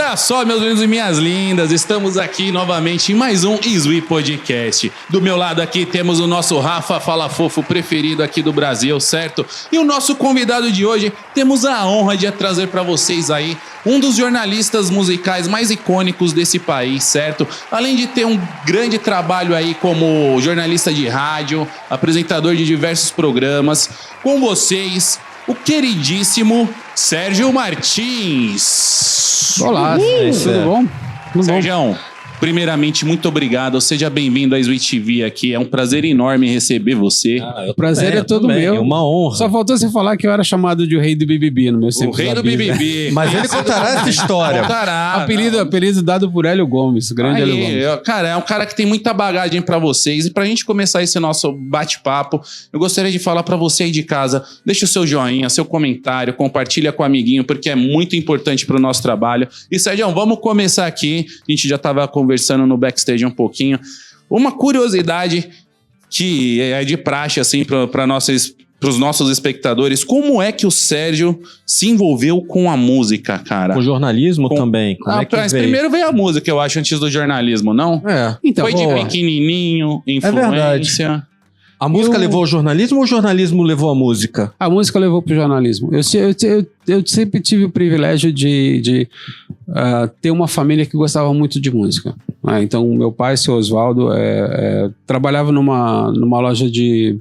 Olha só, meus lindos e minhas lindas, estamos aqui novamente em mais um Isui Podcast. Do meu lado aqui temos o nosso Rafa Fala Fofo preferido aqui do Brasil, certo? E o nosso convidado de hoje, temos a honra de trazer para vocês aí um dos jornalistas musicais mais icônicos desse país, certo? Além de ter um grande trabalho aí como jornalista de rádio, apresentador de diversos programas, com vocês, o queridíssimo Sérgio Martins. Olá, tudo bom? Sérgio, primeiramente, muito obrigado. Seja bem-vindo à Isui TV aqui. É um prazer enorme receber você. O prazer é todo meu. É uma honra. Só faltou você falar que eu era chamado de o rei do BBB no meu tempo. O rei do BBB. Mas ele contará essa história. Apelido dado por Hélio Gomes, grande Hélio Gomes. Cara, é um cara que tem muita bagagem pra vocês. E pra gente começar esse nosso bate-papo, eu gostaria de falar pra você aí de casa, deixa o seu joinha, seu comentário, compartilha com o amiguinho, porque é muito importante pro nosso trabalho. E, Sérgio, vamos começar aqui. A gente já tava conversando no backstage um pouquinho. Uma curiosidade que é de praxe, assim, para os nossos espectadores. Como é que o Sérgio se envolveu com a música, cara? Com o jornalismo também? Como é que mas veio? primeiro veio a música, eu acho, antes do jornalismo, não? É. Então, Foi de pequenininho, influência. A música levou ao jornalismo ou o jornalismo levou a música? A música levou pro jornalismo. Eu sempre tive o privilégio de ter uma família que gostava muito de música. Então, meu pai, seu Oswaldo, trabalhava numa loja de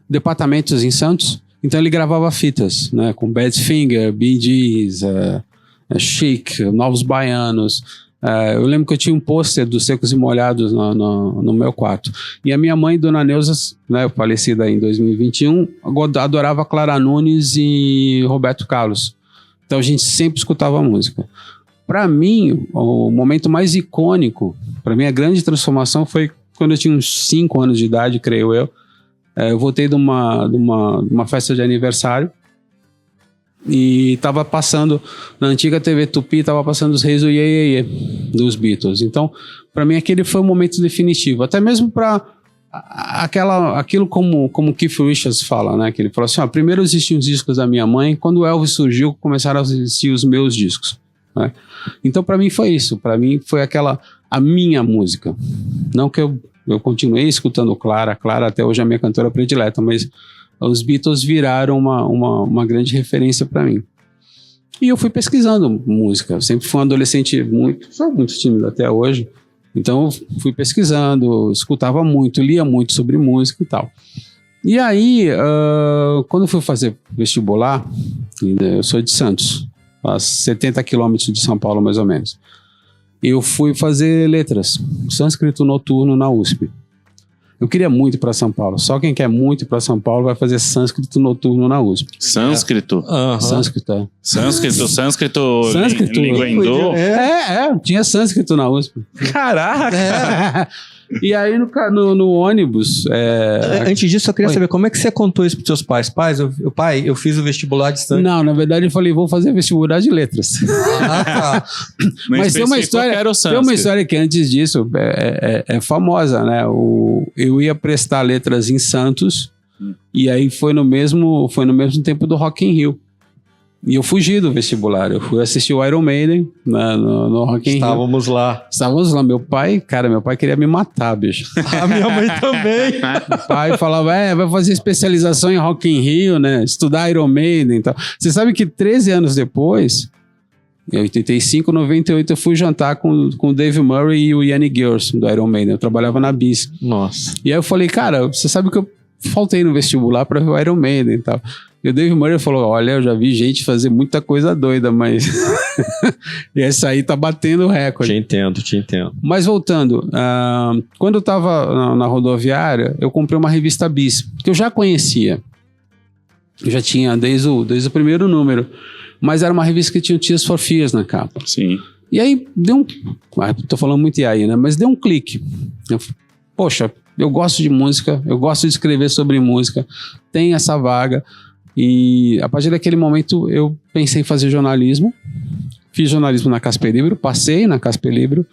departamentos em Santos. Então, ele gravava fitas, né, com Badfinger, Bee Gees, Chic, Novos Baianos. Eu lembro que eu tinha um pôster dos Secos e Molhados no meu quarto. E a minha mãe, Dona Neuza, né, falecida em 2021, adorava Clara Nunes e Roberto Carlos. Então a gente sempre escutava música. Para mim, o momento mais icônico, para mim a grande transformação foi quando eu tinha uns 5 anos de idade, creio eu. Eu voltei de uma festa de aniversário. E estava passando, na antiga TV Tupi, estava passando os Reis do Iê, Iê, Iê, dos Beatles. Então, para mim, aquele foi o momento definitivo. Até mesmo para aquilo como Keith Richards fala, né? Que ele falou assim, primeiro existiam os discos da minha mãe, quando o Elvis surgiu, começaram a existir os meus discos. Né? Então, para mim, foi isso. Para mim, foi a minha música. Não que eu continuei escutando Clara até hoje é a minha cantora predileta, mas os Beatles viraram uma grande referência para mim. E eu fui pesquisando música. Eu sempre fui um adolescente sou muito tímido até hoje. Então eu fui pesquisando, escutava muito, lia muito sobre música e tal. E aí, quando eu fui fazer vestibular, eu sou de Santos, a 70 quilômetros de São Paulo mais ou menos. Eu fui fazer letras, sânscrito noturno na USP. Eu queria muito ir para São Paulo. Só quem quer muito ir para São Paulo vai fazer sânscrito noturno na USP. Sânscrito? Sânscrito, Sânscrito, língua hindô? Tinha sânscrito na USP. Caraca! E aí no ônibus... Antes disso, eu queria saber como é que você contou isso para seus pais. Pai, eu fiz o vestibular de sânscrito. Não, na verdade eu falei, vou fazer vestibular de letras. Tá. Mas tem uma história que antes disso é famosa, né? Eu ia prestar letras em Santos e aí foi no mesmo tempo do Rock in Rio. E eu fugi do vestibular, eu fui assistir o Iron Maiden no Rock in Rio. Estávamos lá. Meu pai queria me matar, bicho. A minha mãe também. O pai falava, vai fazer especialização em Rock in Rio, né? Estudar Iron Maiden e tal. Você sabe que 13 anos depois, em 85, 98, eu fui jantar com o Dave Murray e o Yanni Gilson do Iron Maiden. Eu trabalhava na Bis. Nossa. E aí eu falei, cara, você sabe que eu faltei no vestibular para ver o Iron Maiden e tal. E o Dave Murray falou, olha, eu já vi gente fazer muita coisa doida, mas e essa aí tá batendo recorde. Te entendo. Mas voltando, quando eu tava na rodoviária, eu comprei uma revista Bis, que eu já conhecia. Eu já tinha desde o primeiro número. Mas era uma revista que tinha o Tears for Fears na capa. Sim. E aí deu tô falando muito e aí, né? Mas deu um clique. Poxa, eu gosto de música, eu gosto de escrever sobre música, tem essa vaga. E a partir daquele momento eu pensei em fazer jornalismo. Fiz jornalismo na Casper Libro, passei na Casper Libro.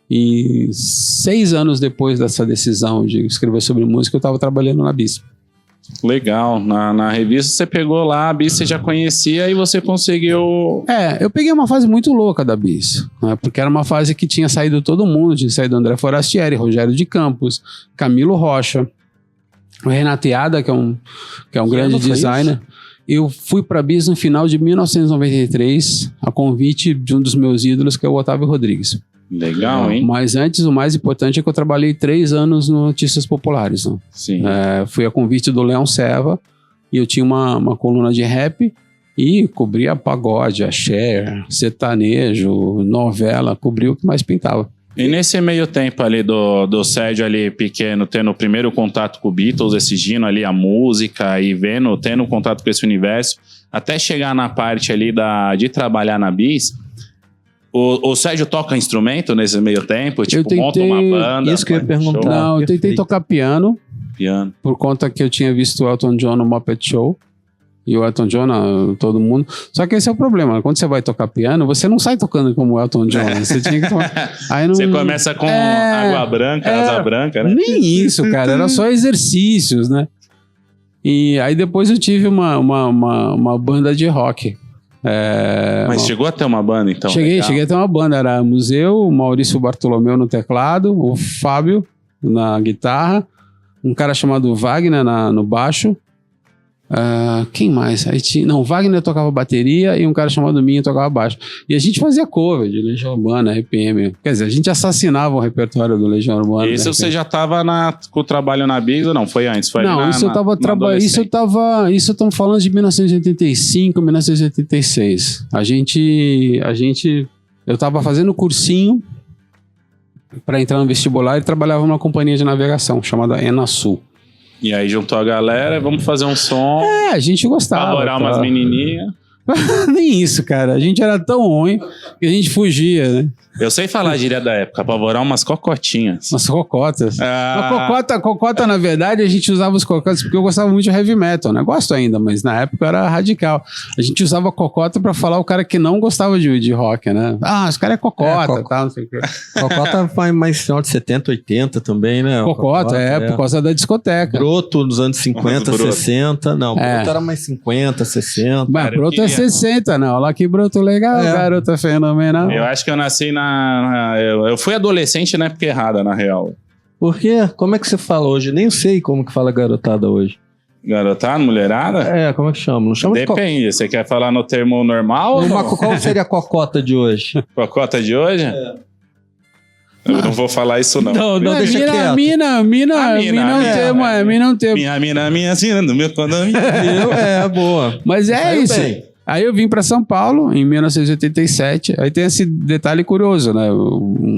E 6 anos depois dessa decisão de escrever sobre música, eu estava trabalhando na Bis. Legal. Na revista você pegou lá, a Bis você já conhecia e você conseguiu... Eu peguei uma fase muito louca da Bis, né? Porque era uma fase que tinha saído todo mundo, tinha saído André Forastieri, Rogério de Campos, Camilo Rocha, o Renato Iada, que é um grande designer. Eu fui para a Bis no final de 1993, a convite de um dos meus ídolos, que é o Otávio Rodrigues. Legal, hein? Mas antes, o mais importante é que eu trabalhei 3 anos no Notícias Populares. Né? Sim. Fui a convite do Leão Serva e eu tinha uma coluna de rap e cobria pagode, axé, sertanejo, novela, cobria o que mais pintava. E nesse meio tempo ali do Sérgio ali pequeno, tendo o primeiro contato com o Beatles, exigindo ali a música e tendo contato com esse universo, até chegar na parte ali de trabalhar na Bis, o Sérgio toca instrumento nesse meio tempo? Tipo, monta uma banda? Isso que eu ia perguntar. Show? Não, eu tentei tocar piano, Piano. por conta que eu tinha visto o Elton John no Muppet Show. E o Elton John, todo mundo. Só que esse é o problema. Quando você vai tocar piano, você não sai tocando como o Elton John. Você tinha que Aí não... Você começa com água branca, asa branca, né? Nem isso, cara. Era só exercícios, né? E aí depois eu tive uma banda de rock. Mas chegou a ter uma banda, então? Cheguei a ter uma banda. Era Museu, o Maurício Bartolomeu no teclado, o Fábio na guitarra, um cara chamado Wagner no baixo. Quem mais? Não, Wagner tocava bateria e um cara chamado Minho tocava baixo. E a gente fazia cover de Legião Urbana, RPM. Quer dizer, a gente assassinava o repertório do Legião Urbana. Isso você já estava com o trabalho na Bis ou não? Foi antes? Foi não, isso eu tava trabalhando. Isso estamos falando de 1985, 1986. Eu tava fazendo cursinho para entrar no vestibular e trabalhava numa companhia de navegação chamada Enasul. E aí juntou a galera, vamos fazer um som. A gente gostava. Namorar umas menininhas. Nem isso, cara. A gente era tão ruim que a gente fugia, né? Eu sei falar a gíria da época, apavorar umas cocotinhas. Umas cocotas. A cocota, na verdade, a gente usava os cocotas porque eu gostava muito de heavy metal, né? Gosto ainda, mas na época era radical. A gente usava cocota pra falar o cara que não gostava de rock, né? Esse cara é cocota, tal, não sei o quê. Cocota vai mais final de 70, 80 também, né? Cocota, por causa da discoteca. Broto nos anos 50, Broto. 60. Não, Broto era mais 50, 60. Mas Broto é 60, não. Olha lá que Broto legal, garota fenomenal. Eu acho que eu nasci eu fui adolescente na época errada, na real. Por quê? Como é que você fala hoje? Nem sei como que fala garotada hoje. Garotada, mulherada? Como é que chama? Não chama Depende, você quer falar no termo normal? Qual seria a cocota de hoje? Cocota de hoje? Eu não vou falar isso, não. Não, deixa quieto. Mina é um termo. Minha cena do meu condomínio. Boa. Mas isso. Bem. Aí eu vim para São Paulo em 1987. Aí tem esse detalhe curioso, né?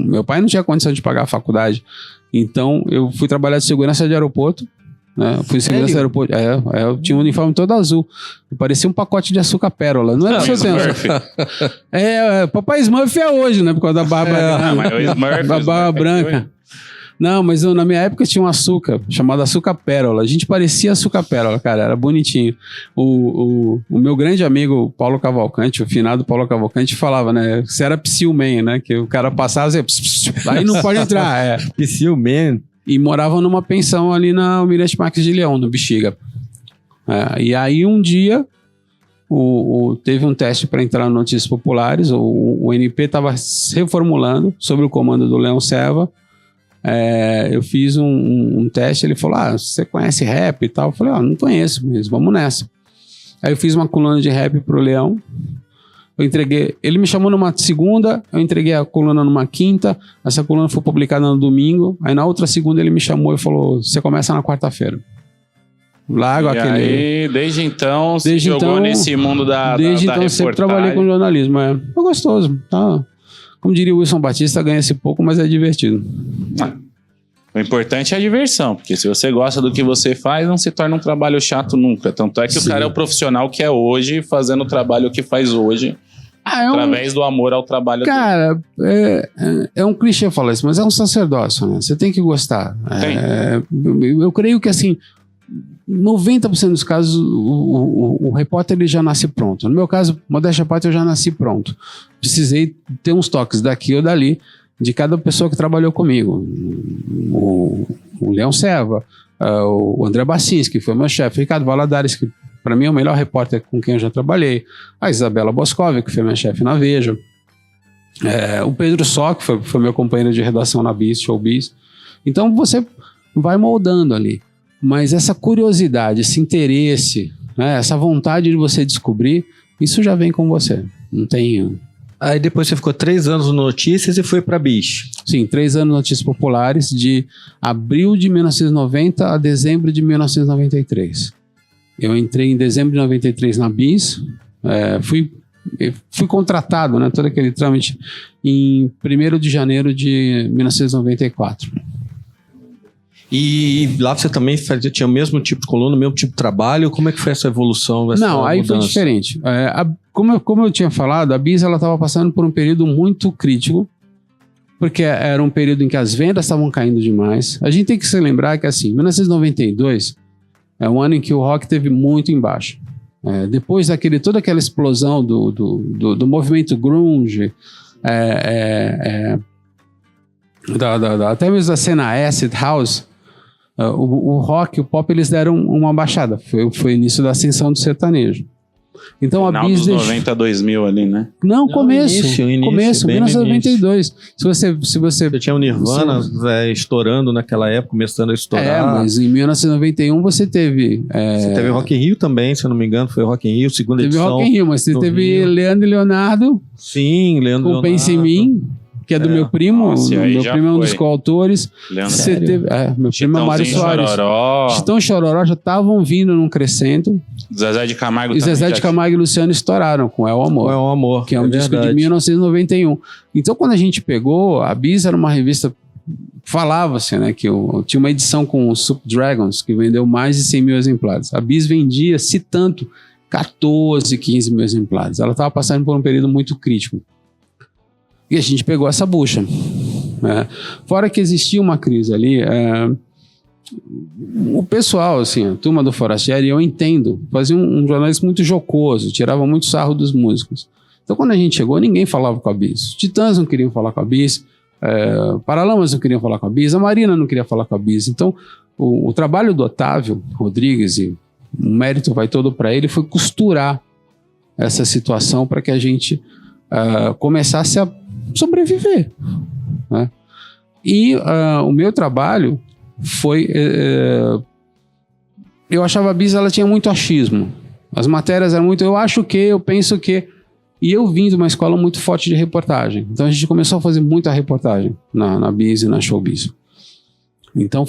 Meu pai não tinha condição de pagar a faculdade. Então eu fui trabalhar de segurança de aeroporto. Né? Eu fui de segurança de aeroporto. Eu tinha um uniforme todo azul. Parecia um pacote de açúcar pérola. Não era só Smurf. Papai Smurf é hoje, né? Por causa da barba. Mas o Smurf, da barba branca. Não, mas na minha época tinha um açúcar chamado açúcar pérola. A gente parecia açúcar pérola, cara, era bonitinho. O meu grande amigo Paulo Cavalcante, o finado Paulo Cavalcante, falava, né? Você era Psyu-Man, né? Que o cara passava e aí não pode entrar. Psyu-Man. E morava numa pensão ali na Almirante Marques de Leão, no Bexiga. E aí um dia teve um teste para entrar no Notícias Populares. O NP estava reformulando sob o comando do Leão Serva. Eu fiz um teste, ele falou, você conhece rap e tal? Eu falei, não conheço, mas vamos nessa. Aí eu fiz uma coluna de rap pro Leão, eu entreguei, ele me chamou numa segunda, eu entreguei a coluna numa quinta, essa coluna foi publicada no domingo, aí na outra segunda ele me chamou e falou, você começa na quarta-feira. Largo aquele... Aí, desde então, você jogou nesse mundo da Desde então, eu sempre trabalhei com jornalismo, Foi gostoso, tá? Como diria o Wilson Batista, ganha-se pouco, mas é divertido. O importante é a diversão, porque se você gosta do que você faz, não se torna um trabalho chato nunca. Tanto é que o cara é o profissional que é hoje, fazendo o trabalho que faz hoje, através do amor ao trabalho dele. Cara, é um clichê falar isso, mas é um sacerdócio, né? Você tem que gostar. Eu creio que, assim, 90% dos casos, o repórter ele já nasce pronto. No meu caso, modéstia à parte, eu já nasci pronto. Precisei ter uns toques daqui ou dali de cada pessoa que trabalhou comigo. O Leão Serva, o André Bassins, que foi meu chefe, Ricardo Valadares, que para mim é o melhor repórter com quem eu já trabalhei, a Isabela Boscov, que foi minha chefe na Veja, o Pedro Só, que foi meu companheiro de redação na Bis, Showbiz. Então você vai moldando ali. Mas essa curiosidade, esse interesse, né, essa vontade de você descobrir, isso já vem com você. Não tem... Aí depois você ficou 3 anos no Notícias e foi pra Bis. Sim, 3 anos Notícias Populares, de abril de 1990 a dezembro de 1993. Eu entrei em dezembro de 93 na Bis, fui contratado, né, todo aquele trâmite, em 1º de janeiro de 1994. E lá você também tinha o mesmo tipo de coluna, o mesmo tipo de trabalho? Como é que foi essa evolução? Não, aí foi diferente. Como eu tinha falado, a Bis estava passando por um período muito crítico, porque era um período em que as vendas estavam caindo demais. A gente tem que se lembrar que, assim, 1992 é um ano em que o rock teve muito embaixo. Depois toda aquela explosão do movimento grunge, até mesmo da cena acid house, o rock, o pop, eles deram uma baixada. Foi o início da ascensão do sertanejo. Então final a Bis dos 90 a 2000 ali, né? Não, começo, início, 1992. Se você tinha o Nirvana estourando naquela época, começando a estourar. Mas em 1991 você teve... Você teve Rock in Rio também, se eu não me engano, foi Rock in Rio, segunda edição. Teve Rock in Rio, mas você teve Rio. Leandro e Leonardo. Sim, Leandro e Leonardo. Pense em Mim, que é do meu primo. Nossa, meu primo é um dos coautores. Você teve, meu primo é Mário Soares. Chitão e Chororó já estavam vindo num crescendo. Zezé de Camargo e Zezé de Camargo e Luciano estouraram com É o Amor. É o Amor. Que é um disco de 1991. Então, quando a gente pegou, a Bis era uma revista, falava-se, né, que tinha uma edição com o Super Dragons, que vendeu mais de 100 mil exemplares. A Bis vendia, se tanto, 14, 15 mil exemplares. Ela estava passando por um período muito crítico. E a gente pegou essa bucha. Fora que existia uma crise ali, o pessoal, assim, a turma do Forastieri, eu entendo, fazia um jornalismo muito jocoso, tirava muito sarro dos músicos. Então, quando a gente chegou, ninguém falava com a Bis. Titãs não queriam falar com a Bis, Paralamas não queriam falar com a Bis, a Marina não queria falar com a Bis. Então, o trabalho do Otávio Rodrigues, e o mérito vai todo para ele, foi costurar essa situação para que a gente começasse a sobreviver, né? E o meu trabalho foi... eu achava a Bis, ela tinha muito achismo. As matérias eram muito... Eu acho que, eu penso que... E eu vim de uma escola muito forte de reportagem. Então a gente começou a fazer muita reportagem na Bis e na Showbiz. Então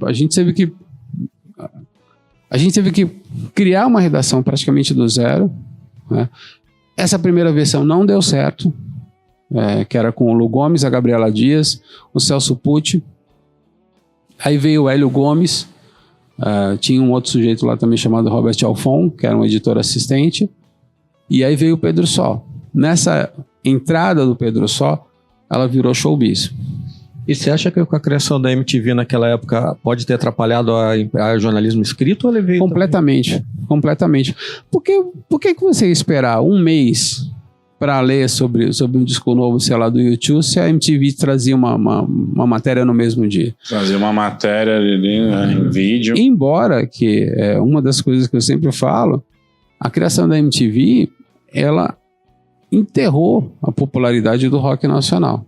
a gente teve que criar uma redação praticamente do zero, né? Essa primeira versão não deu certo, que era com o Lu Gomes, a Gabriela Dias, o Celso Pucci. Aí veio o Hélio Gomes, tinha um outro sujeito lá também chamado Robert Alfon, que era um editor assistente, e aí veio o Pedro Só. Nessa entrada do Pedro Só, ela virou Showbiz. E você acha que com a criação da MTV naquela época pode ter atrapalhado a jornalismo escrito? Ou ele veio completamente. Por que você ia esperar um mês para ler sobre um disco novo, sei lá, do YouTube, se a MTV trazia uma matéria no mesmo dia? Trazia uma matéria ali, né, em vídeo. Embora que uma das coisas que eu sempre falo, a criação da MTV, ela enterrou a popularidade do rock nacional.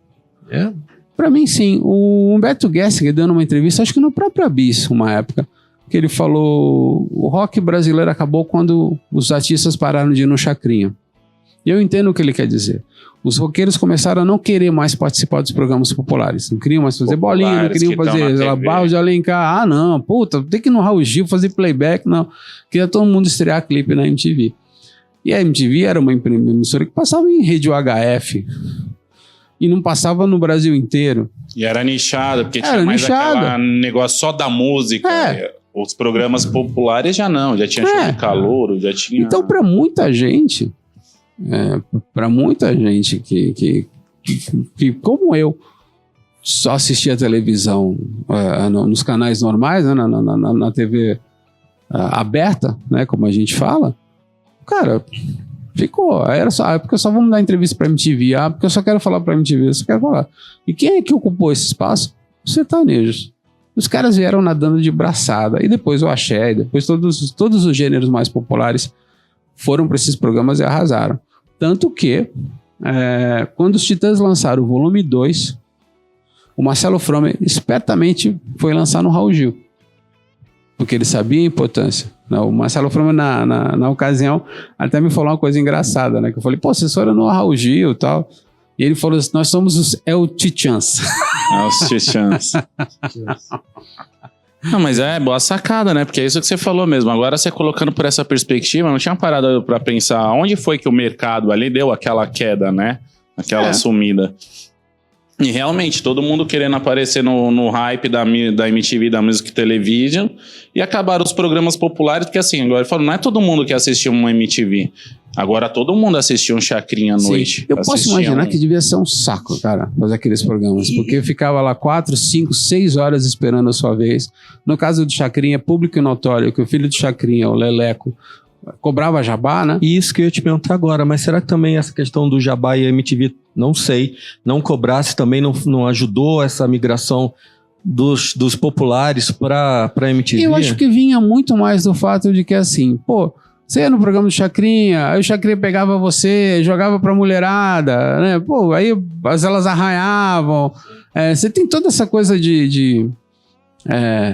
Para mim, sim. O Humberto Gessinger dando uma entrevista, acho que no próprio Bis, uma época, que ele falou: o rock brasileiro acabou quando os artistas pararam de ir no Chacrinha. E eu entendo o que ele quer dizer. Os roqueiros começaram a não querer mais participar dos programas populares. Não queriam mais fazer bolinha, não queriam fazer Barros de Alencar. Ah, não, puta, tem que ir no Raul Gil fazer playback. Não. Queria todo mundo estrear clipe na MTV. E a MTV era uma emissora que passava em rede UHF. E não passava no Brasil inteiro. E era nichado, porque tinha mais aquele negócio só da música. Os programas populares já não, já tinha show de calouro, já tinha... Então, para muita gente que como eu, só assistia a televisão nos canais normais, né, na TV aberta, né, como a gente fala, cara... Ficou, era só, porque eu só vou dar entrevista pra MTV, porque eu só quero falar pra MTV, eu só quero falar. E quem é que ocupou esse espaço? Os sertanejos. Os caras vieram nadando de braçada. E depois o axé, e depois todos os gêneros mais populares foram para esses programas e arrasaram. Tanto que, quando os Titãs lançaram o volume 2, o Marcelo Fromer espertamente foi lançar no Raul Gil. Porque ele sabia a importância. O Marcelo Fromer, na ocasião, até me falou uma coisa engraçada, né? Que eu falei, pô, vocês foram no Raul Gil e tal. E ele falou assim, nós somos os El Titãs. Os Titãs. Não, mas é boa sacada, né? Porque é isso que você falou mesmo. Agora, você colocando por essa perspectiva, não tinha parado pra pensar onde foi que o mercado ali deu aquela queda, né? Aquela sumida. E realmente, todo mundo querendo aparecer no hype da MTV, da Music Television, e acabaram os programas populares, porque assim, agora eu falo, não é todo mundo que assistia uma MTV. Agora todo mundo assistia um Chacrinha à noite. Eu posso imaginar que devia ser um saco, cara, fazer aqueles programas, porque eu ficava lá 4, 5, 6 horas esperando a sua vez. No caso do Chacrinha, público e notório, que o filho do Chacrinha, o Leleco, cobrava jabá, né? Isso que eu ia te perguntar agora, mas será que também essa questão do jabá e a MTV, não sei, não cobrasse também, não ajudou essa migração dos populares para MTV? Eu acho que vinha muito mais do fato de que assim, pô, você ia no programa do Chacrinha, aí o Chacrinha pegava você, jogava pra mulherada, né? Pô, aí elas arranhavam. Você tem toda essa coisa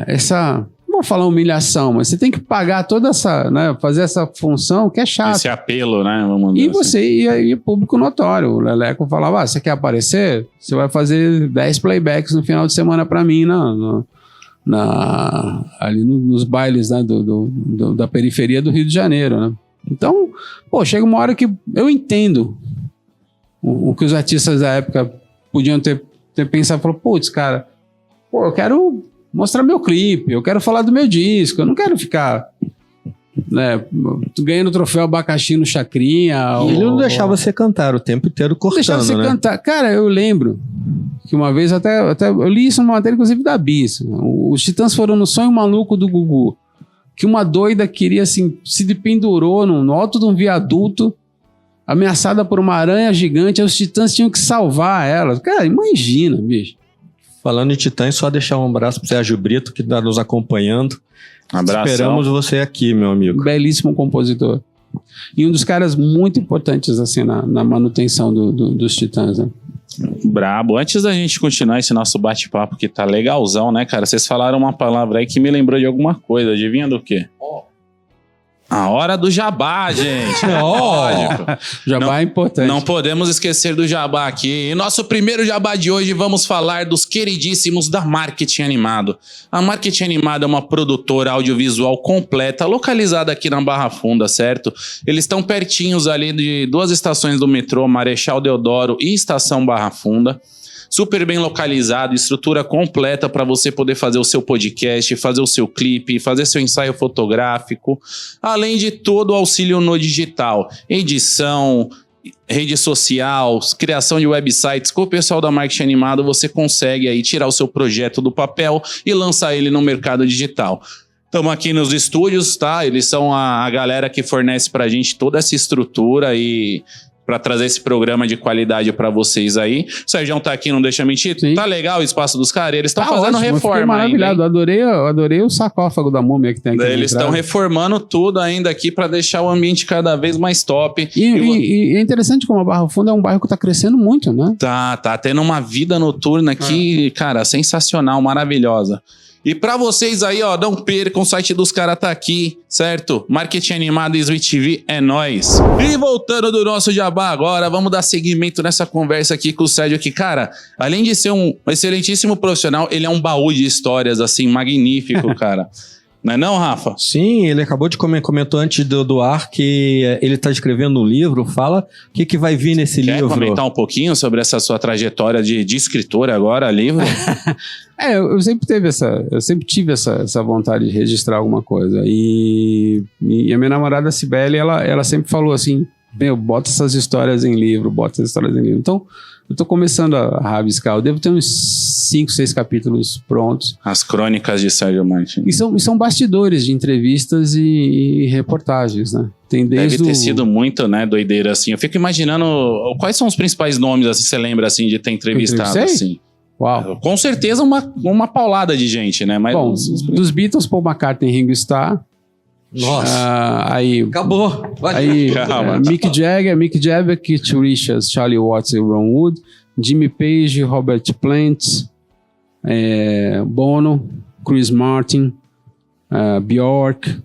essa... Não vou falar humilhação, mas você tem que pagar toda essa, né? Fazer essa função que é chato. Esse apelo, né? Vamos E dizer você assim. ia público notório. O Leleco falava, você quer aparecer? Você vai fazer 10 playbacks no final de semana pra mim, ali nos bailes, né, da periferia do Rio de Janeiro, né? Então, pô, chega uma hora que eu entendo o que os artistas da época podiam ter pensado. Falou, putz, cara, pô, eu quero mostrar meu clipe, eu quero falar do meu disco, eu não quero ficar, né, ganhando troféu abacaxi no Chacrinha. E ele não deixava você cantar o tempo inteiro cortando, deixava você cantar. Cara, eu lembro que uma vez até eu li isso numa matéria, inclusive, da Bis. Os Titãs foram no Sonho Maluco do Gugu, que uma doida queria, assim, se pendurou no alto de um viaduto, ameaçada por uma aranha gigante, aí os Titãs tinham que salvar ela. Cara, imagina, bicho. Falando em Titãs, só deixar um abraço pro Sérgio Brito, que está nos acompanhando. Abração. Esperamos você aqui, meu amigo. Belíssimo compositor. E um dos caras muito importantes, assim, na manutenção dos Titãs, né? Brabo. Antes da gente continuar esse nosso bate-papo, que tá legalzão, né, cara? Vocês falaram uma palavra aí que me lembrou de alguma coisa. Adivinha do quê? A hora do jabá, gente. Lógico. Jabá é importante. Não podemos esquecer do jabá aqui. E nosso primeiro jabá de hoje, vamos falar dos queridíssimos da Marketing Animado. A Marketing Animado é uma produtora audiovisual completa, localizada aqui na Barra Funda, certo? Eles estão pertinhos ali de 2 estações do metrô, Marechal Deodoro e Estação Barra Funda. Super bem localizado, estrutura completa para você poder fazer o seu podcast, fazer o seu clipe, fazer seu ensaio fotográfico, além de todo o auxílio no digital, edição, rede social, criação de websites. Com o pessoal da Marketing Animado, você consegue aí tirar o seu projeto do papel e lançar ele no mercado digital. Estamos aqui nos estúdios, tá? Eles são a galera que fornece pra gente toda essa estrutura e para trazer esse programa de qualidade para vocês aí. O Sérgio tá aqui, não deixa mentir. Sim. Tá legal o espaço dos caras. Eles estão Tá fazendo ótimo, reforma. eu fiquei maravilhado. Ainda, eu adorei o sarcófago da múmia que tem aqui. eles estão reformando tudo ainda aqui para deixar o ambiente cada vez mais top. E é interessante como a Barra Funda é um bairro que tá crescendo muito, né? Tá tendo uma vida noturna aqui, cara, sensacional, maravilhosa. E pra vocês aí, ó, não percam, o site dos caras tá aqui, certo? Marketing Animado e Switch TV é nóis. E voltando do nosso jabá agora, vamos dar seguimento nessa conversa aqui com o Sérgio, que, cara, além de ser um excelentíssimo profissional, ele é um baú de histórias, assim, magnífico, cara. Não é não, Rafa? Sim, ele acabou de comentou antes do ar que ele está escrevendo um livro. Fala o que vai vir nesse livro. Quer comentar um pouquinho sobre essa sua trajetória de escritor agora, livro? Eu sempre tive essa vontade de registrar alguma coisa. E a minha namorada, Cibele, ela sempre falou assim, bota essas histórias em livro, Então, eu tô começando a rabiscar. Eu devo ter uns 5, 6 capítulos prontos. As crônicas de Sérgio Martins. E são bastidores de entrevistas e reportagens, né? Tem desde Deve ter sido muito, né, doideira, assim. Eu fico imaginando quais são os principais nomes, assim, você lembra, assim, de ter entrevistado, assim. Uau. Com certeza uma paulada de gente, né? Mas Bom, dos Beatles, Paul McCartney e Ringo Starr. Nossa. Aí, Acabou. aí Calma. Mick Jagger, Keith Richards, Charlie Watts e Ron Wood, Jimmy Page, Robert Plant, Bono, Chris Martin, Bjork.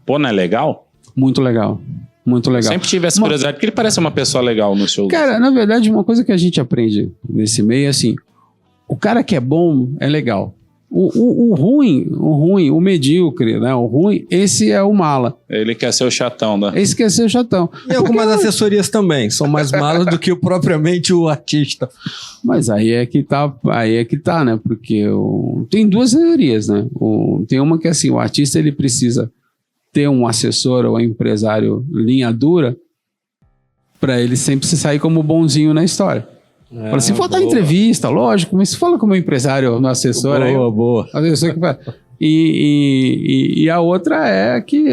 Pô, não é legal? Muito legal. Muito legal. Sempre tive essa curiosidade, porque ele parece uma pessoa legal no show. Cara, na verdade, uma coisa que a gente aprende nesse meio é assim: o cara que é bom é legal. O ruim, o medíocre, né? O ruim, esse é o mala. Ele quer ser o chatão, né? Esse quer ser o chatão. E algumas assessorias também são mais malas do que propriamente o artista. Mas aí é que tá, né? Porque tem duas teorias, né? Tem uma que é assim: o artista ele precisa ter um assessor ou um empresário linha dura para ele sempre se sair como bonzinho na história. Fala assim, vou dar entrevista, lógico, mas fala como empresário, no assessor. Boa. Assessor que vai. E a outra é que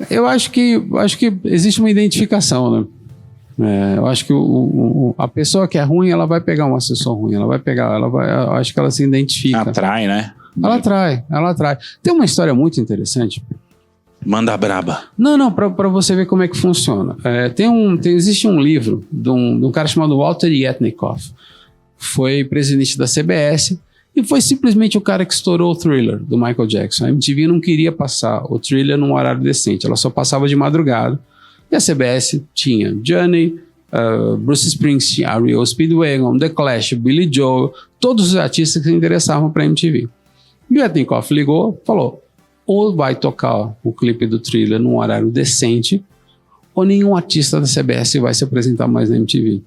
eu acho que existe uma identificação, né? Eu acho que a pessoa que é ruim, ela vai pegar um assessor ruim, eu acho que ela se identifica. Atrai, né? Ela atrai. Tem uma história muito interessante. Manda braba. Não, para você ver como é que funciona. Existe um livro de um cara chamado Walter Yetnikoff. Foi presidente da CBS e foi simplesmente o cara que estourou o Thriller, do Michael Jackson. A MTV não queria passar o Thriller num horário decente, ela só passava de madrugada. E a CBS tinha Johnny, Bruce Springsteen, R.E.O. Speedwagon, The Clash, Billy Joel, todos os artistas que se interessavam para a MTV. E o Yetnikoff ligou, falou: ou vai tocar o clipe do Thriller num horário decente, ou nenhum artista da CBS vai se apresentar mais na MTV.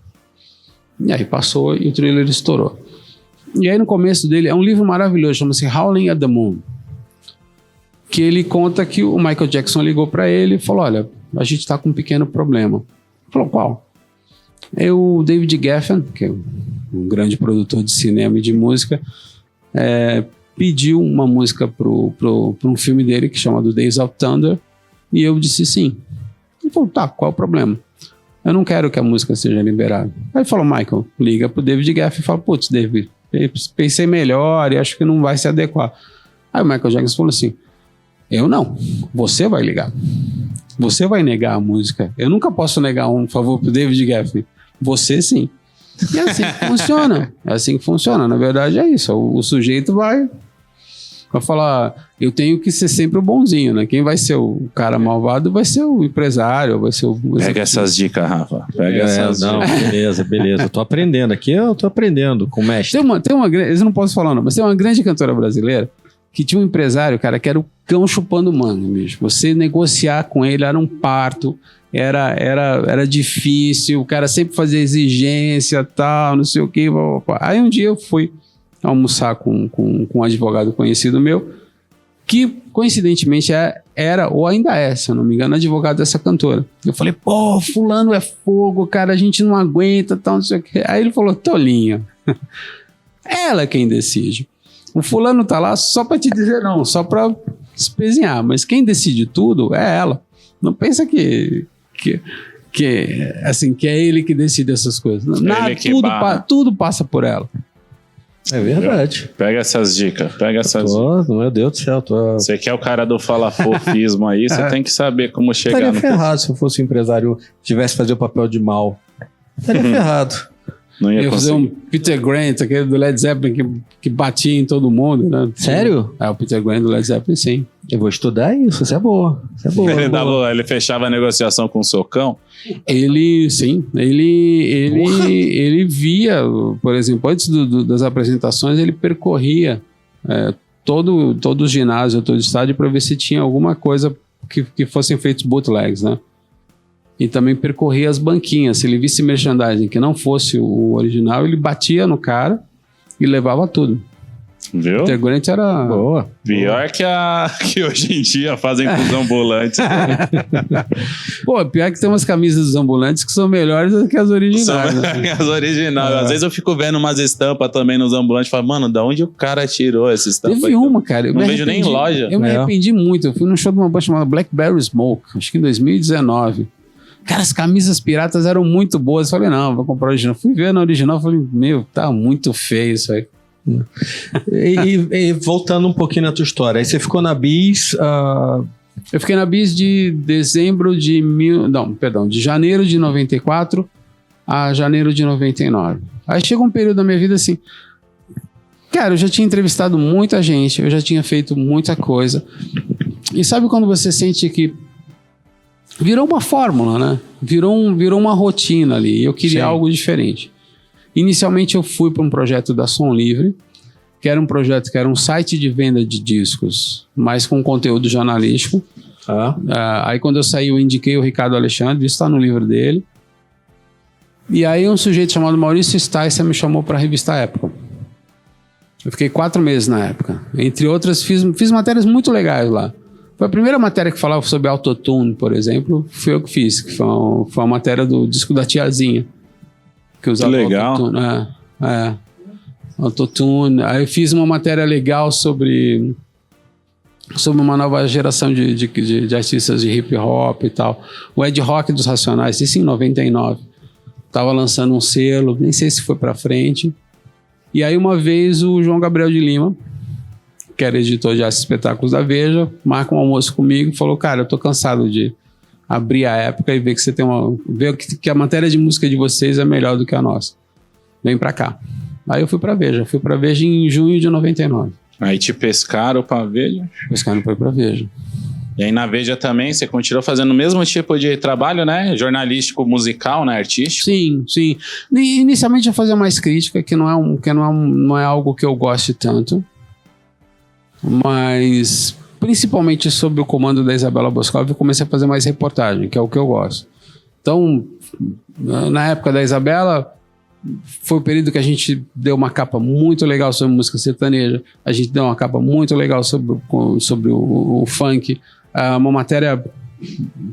E aí passou e o Thriller estourou. E aí no começo dele, é um livro maravilhoso, chama-se Howling at the Moon, que ele conta que o Michael Jackson ligou para ele e falou: olha, a gente tá com um pequeno problema. Ele falou: qual? O David Geffen, que é um grande produtor de cinema e de música, pediu uma música para um filme dele que chama The Days of Thunder, e eu disse sim. Ele falou: tá, qual é o problema? Eu não quero que a música seja liberada. Aí ele falou: Michael, liga pro David Geffen e fala: putz, David, pensei melhor e acho que não vai se adequar. Aí o Michael Jackson falou assim: eu não, você vai ligar. Você vai negar a música. Eu nunca posso negar um favor pro David Geffen. Você sim. E é assim que funciona. É assim que funciona. Na verdade é isso. O sujeito vai falar: eu tenho que ser sempre o bonzinho, né? Quem vai ser o cara malvado vai ser o empresário, vai ser o... Pega essas dicas, Rafa. Beleza. Eu tô aprendendo aqui, com o mestre. Tem uma grande... Eu não posso falar não, mas tem uma grande cantora brasileira que tinha um empresário, cara, que era o cão chupando manga, bicho. Você negociar com ele era um parto, era difícil, o cara sempre fazia exigência, tal, não sei o quê. Aí um dia eu fui almoçar com um advogado conhecido meu, que coincidentemente era ou ainda é, se eu não me engano, advogado dessa cantora. Eu falei: pô, fulano é fogo, cara, a gente não aguenta, tal, não sei o quê. Aí ele falou: tolinho, ela é quem decide. O fulano tá lá só pra te dizer não, só pra espezinhar, mas quem decide tudo é ela. Não pensa que é ele que decide essas coisas. Tudo passa por ela. É verdade. Pega essas dicas. Meu Deus do céu. Você que é o cara do falafofismo aí, você tem que saber como chegar. Estaria ferrado se eu fosse um empresário tivesse que fazer o papel de mal. Estaria ferrado. Não ia fazer um Peter Grant, aquele do Led Zeppelin que batia em todo mundo, né? Sério? O Peter Grant do Led Zeppelin, sim. Eu vou estudar isso, isso é boa. Ele fechava a negociação com um socão? Ele via, por exemplo, antes das apresentações, ele percorria todo o ginásio, todo o estádio, para ver se tinha alguma coisa que fossem feitos bootlegs, né? E também percorria as banquinhas. Se ele visse merchandising que não fosse o original, ele batia no cara e levava tudo. Viu? Peter Grant era... Boa. Pior que hoje em dia fazem com os ambulantes. Pô, pior que tem umas camisas dos ambulantes que são melhores do que as originais. As originais. Às vezes eu fico vendo umas estampas também nos ambulantes e falo: mano, da onde o cara tirou essa estampa? Teve uma, cara. Eu não vejo nem em loja. Eu me arrependi muito. Eu fui num show de uma banda chamada Blackberry Smoke, acho que em 2019. Cara, as camisas piratas eram muito boas. Eu falei, não, vou comprar a original. Fui ver na original, falei, meu, tá muito feio isso aí. E voltando um pouquinho na tua história, aí você ficou na Bis... Eu fiquei na Bis de de janeiro de 94 a janeiro de 99. Aí chegou um período da minha vida assim, cara, eu já tinha entrevistado muita gente, eu já tinha feito muita coisa. E sabe quando você sente que virou uma fórmula, né? Virou uma rotina ali. Eu queria algo diferente. Inicialmente eu fui para um projeto da Som Livre, que era um projeto que era um site de venda de discos, mas com conteúdo jornalístico. Aí quando eu saí, eu indiquei o Ricardo Alexandre, isso está no livro dele. E aí um sujeito chamado Maurício Sticer me chamou para a revista Época. Eu fiquei 4 meses na Época. Entre outras, fiz matérias muito legais lá. Foi a primeira matéria que falava sobre autotune, por exemplo, foi eu que fiz, que foi uma matéria do disco da Tiazinha. Que usava autotune. Autotune. Aí eu fiz uma matéria legal sobre uma nova geração de artistas de hip hop e tal. O Ed Rock dos Racionais, isso em 99. Tava lançando um selo, nem sei se foi pra frente. E aí uma vez o João Gabriel de Lima, que era editor de espetáculos da Veja, marca um almoço comigo e falou, cara, eu tô cansado de abrir a Época e ver que você tem ver que a matéria de música de vocês é melhor do que a nossa. Vem pra cá. Aí eu fui pra Veja em junho de 99. Aí te pescaram pra Veja? Pescaram pra Veja. E aí na Veja também você continuou fazendo o mesmo tipo de trabalho, né? Jornalístico, musical, né? Artístico? Sim, sim. Inicialmente eu fazia mais crítica, que não é algo que eu goste tanto. Mas principalmente sobre o comando da Isabela Boscov, eu comecei a fazer mais reportagem, que é o que eu gosto. Então, na época da Isabela, foi o período que a gente deu uma capa muito legal sobre música sertaneja, a gente deu uma capa muito legal sobre o funk, uma matéria,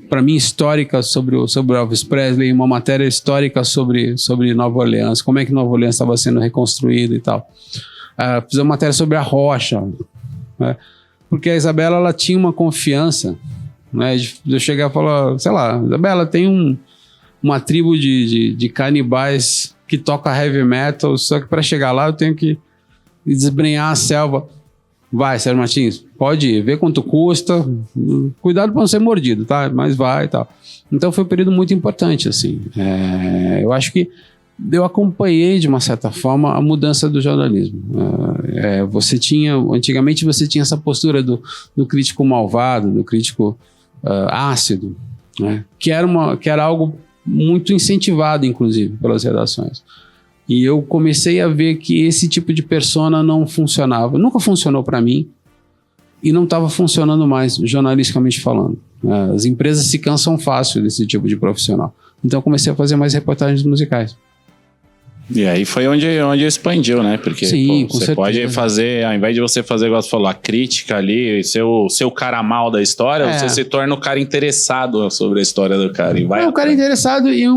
para mim, histórica sobre o Elvis Presley, uma matéria histórica sobre Nova Orleans, como é que Nova Orleans estava sendo reconstruído e tal. Fiz uma matéria sobre a Rocha, né? Porque a Isabela, ela tinha uma confiança, né, de eu chegar e falar, sei lá, Isabela, tem uma tribo de canibais que toca heavy metal, só que para chegar lá eu tenho que desbrenhar a selva. Vai, Sérgio Martins, pode ir, vê quanto custa, cuidado para não ser mordido, tá? Mas vai e tal. Então foi um período muito importante, assim. Eu acho que eu acompanhei, de uma certa forma, a mudança do jornalismo. Antigamente você tinha essa postura do crítico malvado, do crítico ácido, né? Que era algo muito incentivado, inclusive, pelas redações. E eu comecei a ver que esse tipo de persona não funcionava. Nunca funcionou para mim e não estava funcionando mais, jornalisticamente falando. As empresas se cansam fácil desse tipo de profissional. Então eu comecei a fazer mais reportagens musicais. E aí foi onde expandiu, né? Porque sim, você certeza. Pode fazer, ao invés de você fazer, igual você falou, a crítica ali, ser o cara mal da história, você se torna o cara interessado sobre a história do cara. E vai o cara interessado e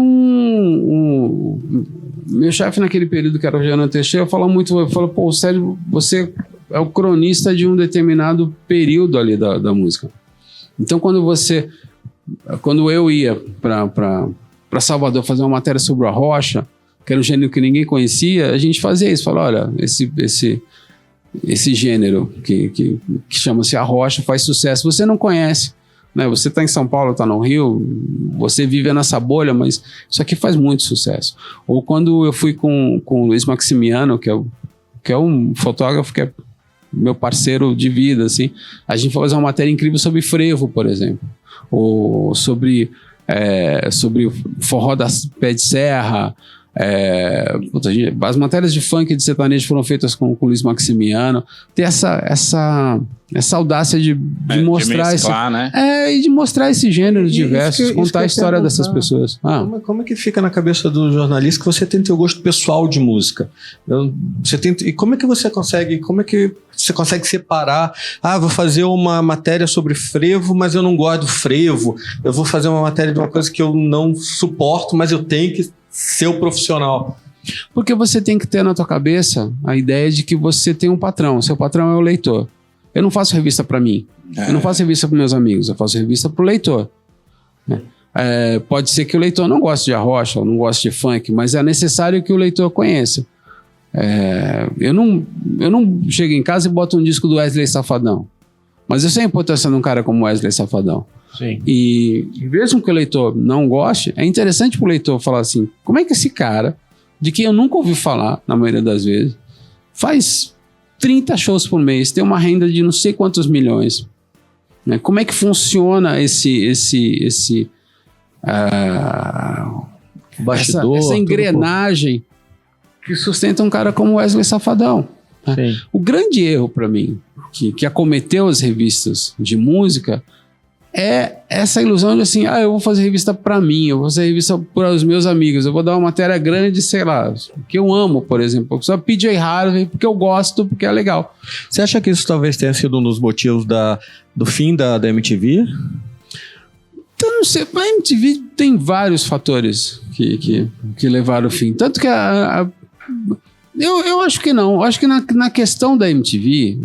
meu chefe naquele período, que era o Jean Teixeira, falou, pô, Sérgio, você é o cronista de um determinado período ali da música. Então quando eu ia para Salvador fazer uma matéria sobre a Rocha, que era um gênero que ninguém conhecia, a gente fazia isso, falava, olha, esse gênero que chama-se a Rocha faz sucesso, você não conhece, né? Você está em São Paulo, está no Rio, você vive nessa bolha, mas isso aqui faz muito sucesso. Ou quando eu fui com o Luiz Maximiano, que é um fotógrafo que é meu parceiro de vida, assim, a gente foi fazer uma matéria incrível sobre frevo, por exemplo, ou sobre o forró das pé de serra. As matérias de funk e de sertanejo foram feitas com o Luiz Maximiano. Ter essa audácia de mostrar de mesclar, né? E de mostrar esses gêneros diversos, contar a história dessas pessoas. Como é que fica na cabeça do jornalista que você tem teu gosto pessoal de música? E como é que você consegue separar? Vou fazer uma matéria sobre frevo, mas eu não gosto do frevo. Eu vou fazer uma matéria de uma coisa que eu não suporto, mas eu tenho que ser o profissional. Porque você tem que ter na tua cabeça a ideia de que você tem um patrão. Seu patrão é o leitor. Eu não faço revista para mim. Eu não faço revista para meus amigos. Eu faço revista para o leitor. Pode ser que o leitor não goste de arrocha ou não goste de funk, mas é necessário que o leitor conheça. Eu não chego em casa e boto um disco do Wesley Safadão, mas eu sei a importância de um cara como Wesley Safadão. Sim. E mesmo que o leitor não goste, é interessante pro leitor falar assim, como é que esse cara, de quem eu nunca ouvi falar, na maioria das vezes, faz 30 shows por mês, tem uma renda de não sei quantos milhões, né? Como é que funciona bastidor, essa engrenagem que sustenta um cara como Wesley Safadão? Sim. O grande erro para mim, que acometeu as revistas de música, é essa ilusão de assim, eu vou fazer revista para mim, eu vou fazer revista para os meus amigos, eu vou dar uma matéria grande, sei lá, que eu amo, por exemplo, só PJ Harvey, porque eu gosto, porque é legal. Você acha que isso talvez tenha sido um dos motivos do fim da MTV? Então, não sei, a MTV tem vários fatores que levaram ao fim, tanto que eu acho que não, eu acho que na questão da MTV,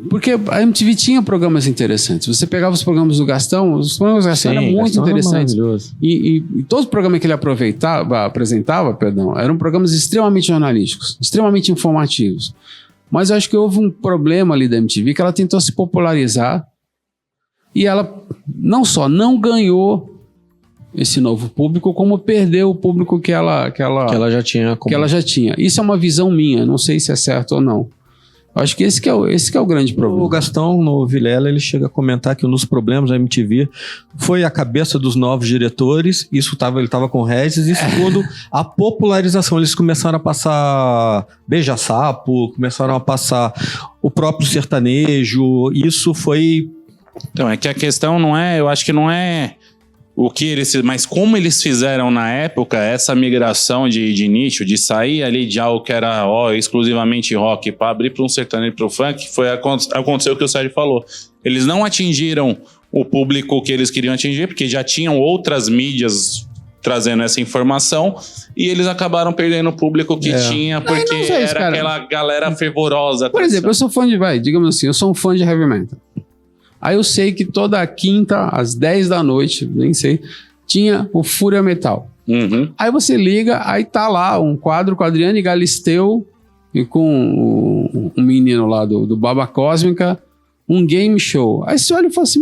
porque a MTV tinha programas interessantes. Você pegava os programas do Gastão, os programas do Gastão eram muito interessantes. E todos os programas que ele apresentava, eram programas extremamente jornalísticos, extremamente informativos. Mas eu acho que houve um problema ali da MTV, que ela tentou se popularizar e ela não só não ganhou esse novo público, como perdeu o público que ela já tinha. Que ela já tinha. Isso é uma visão minha, não sei se é certo ou não. Acho que esse que é o grande problema. O Gastão, no Vilela, ele chega a comentar que um dos problemas da MTV foi a cabeça dos novos diretores, ele estava com o Regis, e segundo, a popularização. Eles começaram a passar Beija-Sapo, começaram a passar o próprio sertanejo, isso foi... Então, é que a questão não é, eu acho que não é o que eles, mas como eles fizeram na época essa migração de nicho, de sair ali de algo que era exclusivamente rock para abrir para um sertanejo, para o funk, aconteceu o que o Sérgio falou. Eles não atingiram o público que eles queriam atingir, porque já tinham outras mídias trazendo essa informação, e eles acabaram perdendo o público que tinha, porque era aquela galera fervorosa. Por exemplo, eu sou fã digamos assim, eu sou um fã de heavy metal. Aí eu sei que toda quinta, às 10 da noite, nem sei, tinha o Fúria Metal. Uhum. Aí você liga, aí tá lá um quadro com Adriano e Galisteu e com um menino lá do Baba Cósmica, um game show. Aí você olha e fala assim,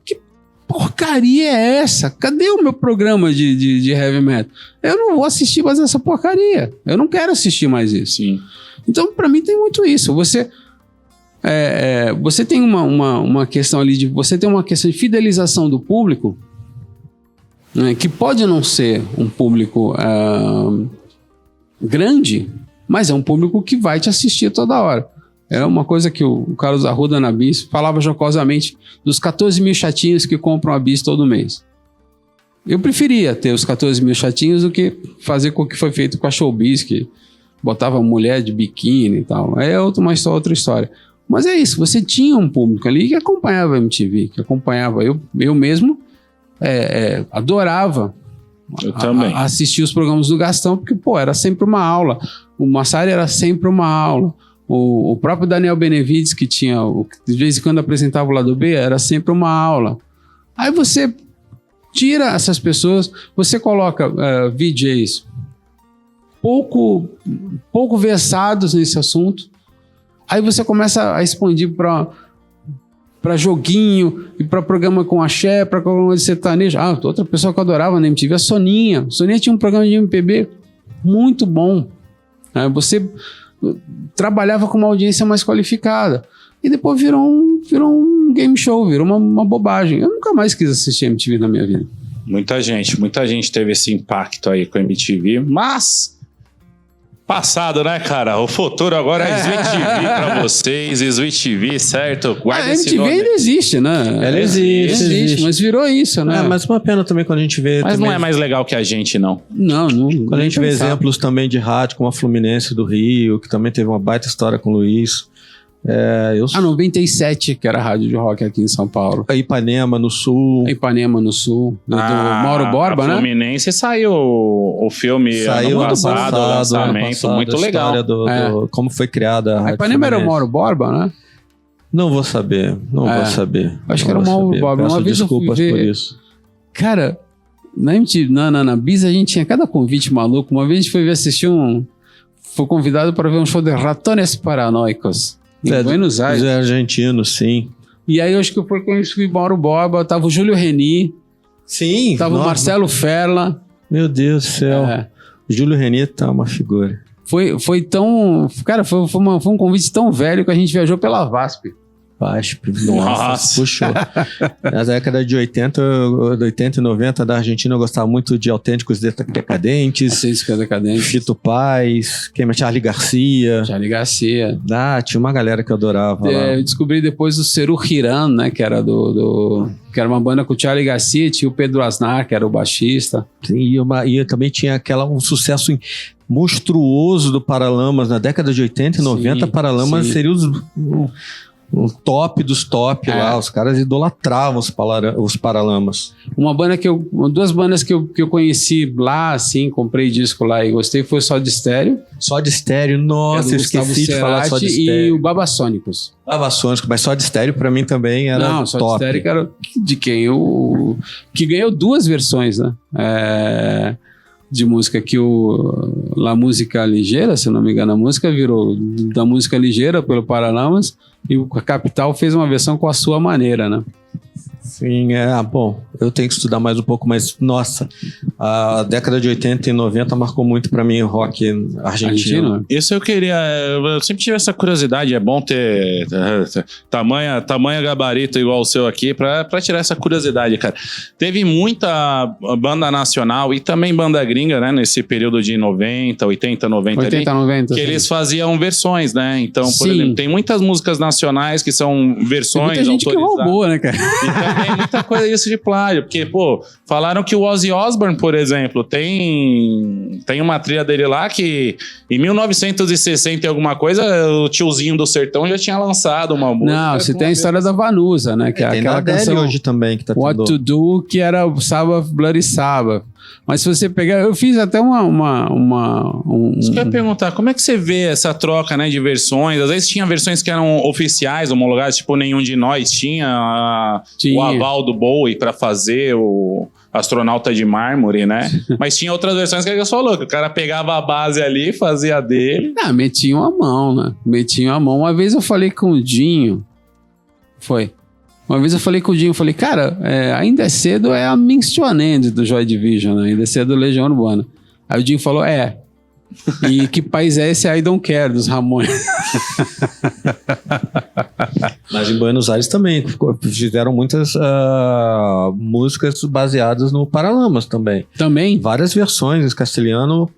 que porcaria é essa? Cadê o meu programa de heavy metal? Eu não vou assistir mais essa porcaria. Eu não quero assistir mais isso. Sim. Então, pra mim tem muito isso. Você tem uma questão ali você tem uma questão de fidelização do público, né, que pode não ser um público grande, mas é um público que vai te assistir toda hora. É uma coisa que o Carlos Arruda na Bis falava jocosamente dos 14 mil chatinhos que compram a Bis todo mês. Eu preferia ter os 14 mil chatinhos do que fazer com o que foi feito com a Showbiz, que botava mulher de biquíni e tal. Mas só outra história. Mas é isso, você tinha um público ali que acompanhava a MTV, que acompanhava. Eu mesmo adorava assistir os programas do Gastão, porque, era sempre uma aula. O Massari era sempre uma aula. O próprio Daniel Benevides, que tinha, de vez em quando apresentava o Lado B, era sempre uma aula. Aí você tira essas pessoas, você coloca VJs pouco versados nesse assunto. Aí você começa a expandir para joguinho e para programa com axé, para programa de sertanejo. Outra pessoa que eu adorava na MTV, a Soninha. Soninha tinha um programa de MPB muito bom. Você trabalhava com uma audiência mais qualificada. E depois virou um game show, virou uma bobagem. Eu nunca mais quis assistir MTV na minha vida. Muita gente teve esse impacto aí com a MTV, mas... Passado, né, cara? O futuro agora é Sweet TV pra vocês, Sweet TV, certo? Guarda esse nome. A MTV ainda existe, né? Ela existe, mas virou isso, né? Mas uma pena também quando a gente vê... Mas também... não é mais legal que a gente, não. Não. Quando a gente vê exemplos também de rádio, como a Fluminense do Rio, que também teve uma baita história com o Luiz. 97, que era a rádio de rock aqui em São Paulo. A Ipanema no Sul. Do Mauro Borba, né? A Fluminense saiu o filme ano passado, o lançamento, muito legal. Como foi criada a Rádio Ipanema era o Mauro Borba, né? Não vou saber. Acho que era o Mauro Borba. Peço desculpas por isso. Cara, na Bis a gente tinha cada convite maluco. Uma vez a gente foi assistir foi convidado para ver um show de Ratones Paranoicos em Buenos Aires. É argentino, sim. E aí eu acho que eu fui conhecer o Mauro Borba, tava o Júlio Reni, Sim. tava o Marcelo Ferla. Meu Deus do céu. É. Júlio Reni tá uma figura. Foi tão... Cara, foi um convite tão velho que a gente viajou pela VASP. VASP. Nossa. Puxou. Na década de 80 e 90 da Argentina eu gostava muito de Autênticos Decadentes, Autênticos Decadentes. Fito Paz, Charly Garcia. Charly Garcia. Tinha uma galera que eu adorava lá. Eu descobri depois o Seru Hiran, né? Que era que era uma banda com o Charly Garcia, tinha o Pedro Aznar, que era o baixista. Sim, e também tinha um sucesso monstruoso do Paralamas na década de 80 e 90. Paralamas seria o top dos top lá. Os caras idolatravam os Paralamas. Duas bandas que eu conheci lá, assim, comprei disco lá e gostei, foi Soda Stereo. Soda Stereo, nossa, eu esqueci de falar de Soda Stereo. E o Babasônicos. Babasônicos, mas Soda Stereo pra mim também era top. Não, Soda Stereo era de quem que ganhou 2 versões, né? De música que La Música Ligeira, se eu não me engano, a música virou da Música Ligeira pelo Paralamas e o Capital fez uma versão com a sua maneira, né? Sim, bom, eu tenho que estudar mais um pouco, mas nossa, a década de 80 e 90 marcou muito pra mim o rock argentino. Isso eu queria, eu sempre tive essa curiosidade, é bom ter tamanho gabarito igual o seu aqui pra tirar essa curiosidade, cara. Teve muita banda nacional e também banda gringa, né, nesse período de 90, 80, 90 ali, 90, que sim. eles faziam versões, né, então, por exemplo, tem muitas músicas nacionais que são versões tem muita gente autorizadas. Que roubou, né, cara? E também muita coisa disso de plágio, porque, falaram que o Ozzy Osbourne, por exemplo, tem uma trilha dele lá que em 1960 e alguma coisa, o tiozinho do sertão já tinha lançado uma música. Não, você tem a história da Vanusa, né, que é aquela canção hoje também que tá What tendo... to Do, que era o Sabbath, Bloody Sabbath. Mas se você pegar, eu fiz até Isso que eu ia perguntar, como é que você vê essa troca, né, de versões? Às vezes tinha versões que eram oficiais, homologadas, tipo Nenhum de Nós tinha o aval do Bowie pra fazer o Astronauta de Mármore, né? Mas tinha outras versões que você falou, que o cara pegava a base ali, fazia a dele. Metiam a mão, né? Metiam a mão. Uma vez eu falei com o Dinho, falei, cara, Ainda é Cedo é a Means to an End do Joy Division, né? Ainda é Cedo Legião Urbana. Aí o Dinho falou, e que país é esse I Don't Care, dos Ramones? Mas em Buenos Aires também fizeram muitas músicas baseadas no Paralamas também. Também? Várias versões em castelhano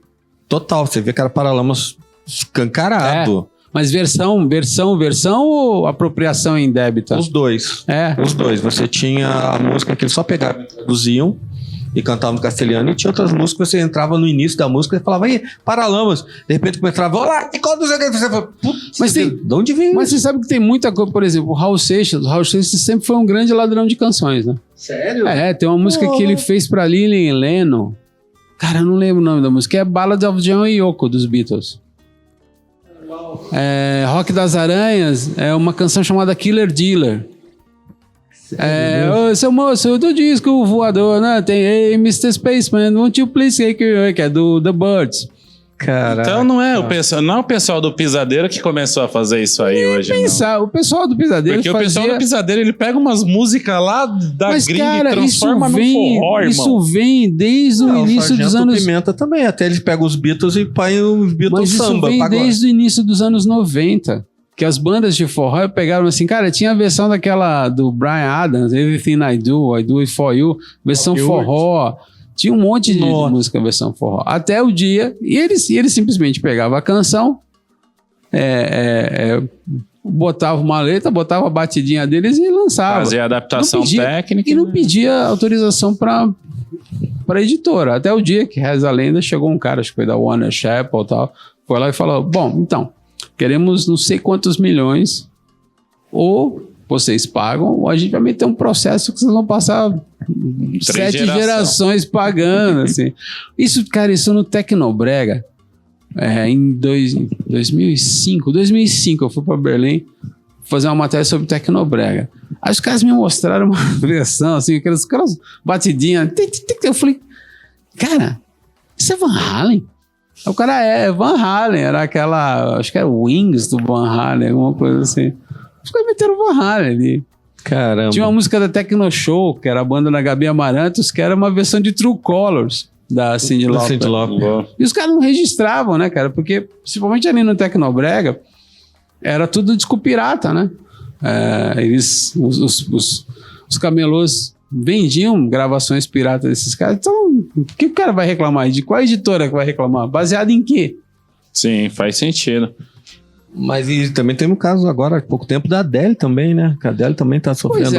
total. Você vê que era Paralamas escancarado. Mas versão ou apropriação indébita? Os dois. Os dois. Você tinha a música que eles só pegavam e traduziam e cantavam no castelhano, e tinha outras músicas que você entrava no início da música e falava, Paralamas. De repente começava, olá, e quando você fala, putz, de onde veio? Mas você sabe que tem muita coisa, por exemplo, o Raul Seixas sempre foi um grande ladrão de canções, né? Sério? Tem uma música que ele fez pra Lilian Leno. Cara, eu não lembro o nome da música. É Ballad of John e Yoko, dos Beatles. Rock das Aranhas é uma canção chamada Killer Dealer. Seu moço do disco voador, né? Tem Hey Mr. Spaceman, won't you please take it? Que é do The Birds. Caraca. Então não é o pessoal do Pisadeiro que começou a fazer isso aí hoje, não. O pessoal do Pisadeiro Porque o pessoal do Pisadeiro, ele pega umas músicas lá da gringa e transforma no forró, irmão. Isso vem desde o início dos anos... Pimenta também, até eles pegam os Beatles e põem os Beatles samba. Mas isso vem desde o início dos anos 90. Que as bandas de forró pegaram assim, cara, tinha a versão daquela do Bryan Adams, Everything I Do It For You, versão forró. Tinha um monte de música versão forró. Até o dia... E eles simplesmente pegavam a canção, botava uma letra, botava a batidinha deles e lançava. Fazia adaptação técnica. E não pedia autorização pra editora. Até o dia que, reza a lenda, chegou um cara, acho que foi da Warner Chappell e tal, foi lá e falou, bom, então, queremos não sei quantos milhões, ou vocês pagam, ou a gente vai meter um processo que vocês vão passar 7 gerações pagando, assim. Isso no Tecnobrega, em 2005 eu fui para Berlim fazer uma matéria sobre Tecnobrega. Aí os caras me mostraram uma versão, assim, aquelas batidinhas. Eu falei, cara, isso é Van Halen? O cara Van Halen, era aquela, acho que era Wings do Van Halen, alguma coisa assim. Os caras meteram Van Halen ali. Caramba. Tinha uma música da Tecno Show, que era a banda da Gabi Amarantos, que era uma versão de True Colors da Cyndi Lauper. E os caras não registravam, né, cara? Porque, principalmente ali no Tecnobrega, era tudo disco pirata, né? Os camelôs vendiam gravações piratas desses caras. Então, o que o cara vai reclamar? De qual editora que vai reclamar? Baseado em quê? Sim, faz sentido. Mas e também tem um caso agora, há pouco tempo, da Adele também, né? Que a Adele também tá sofrendo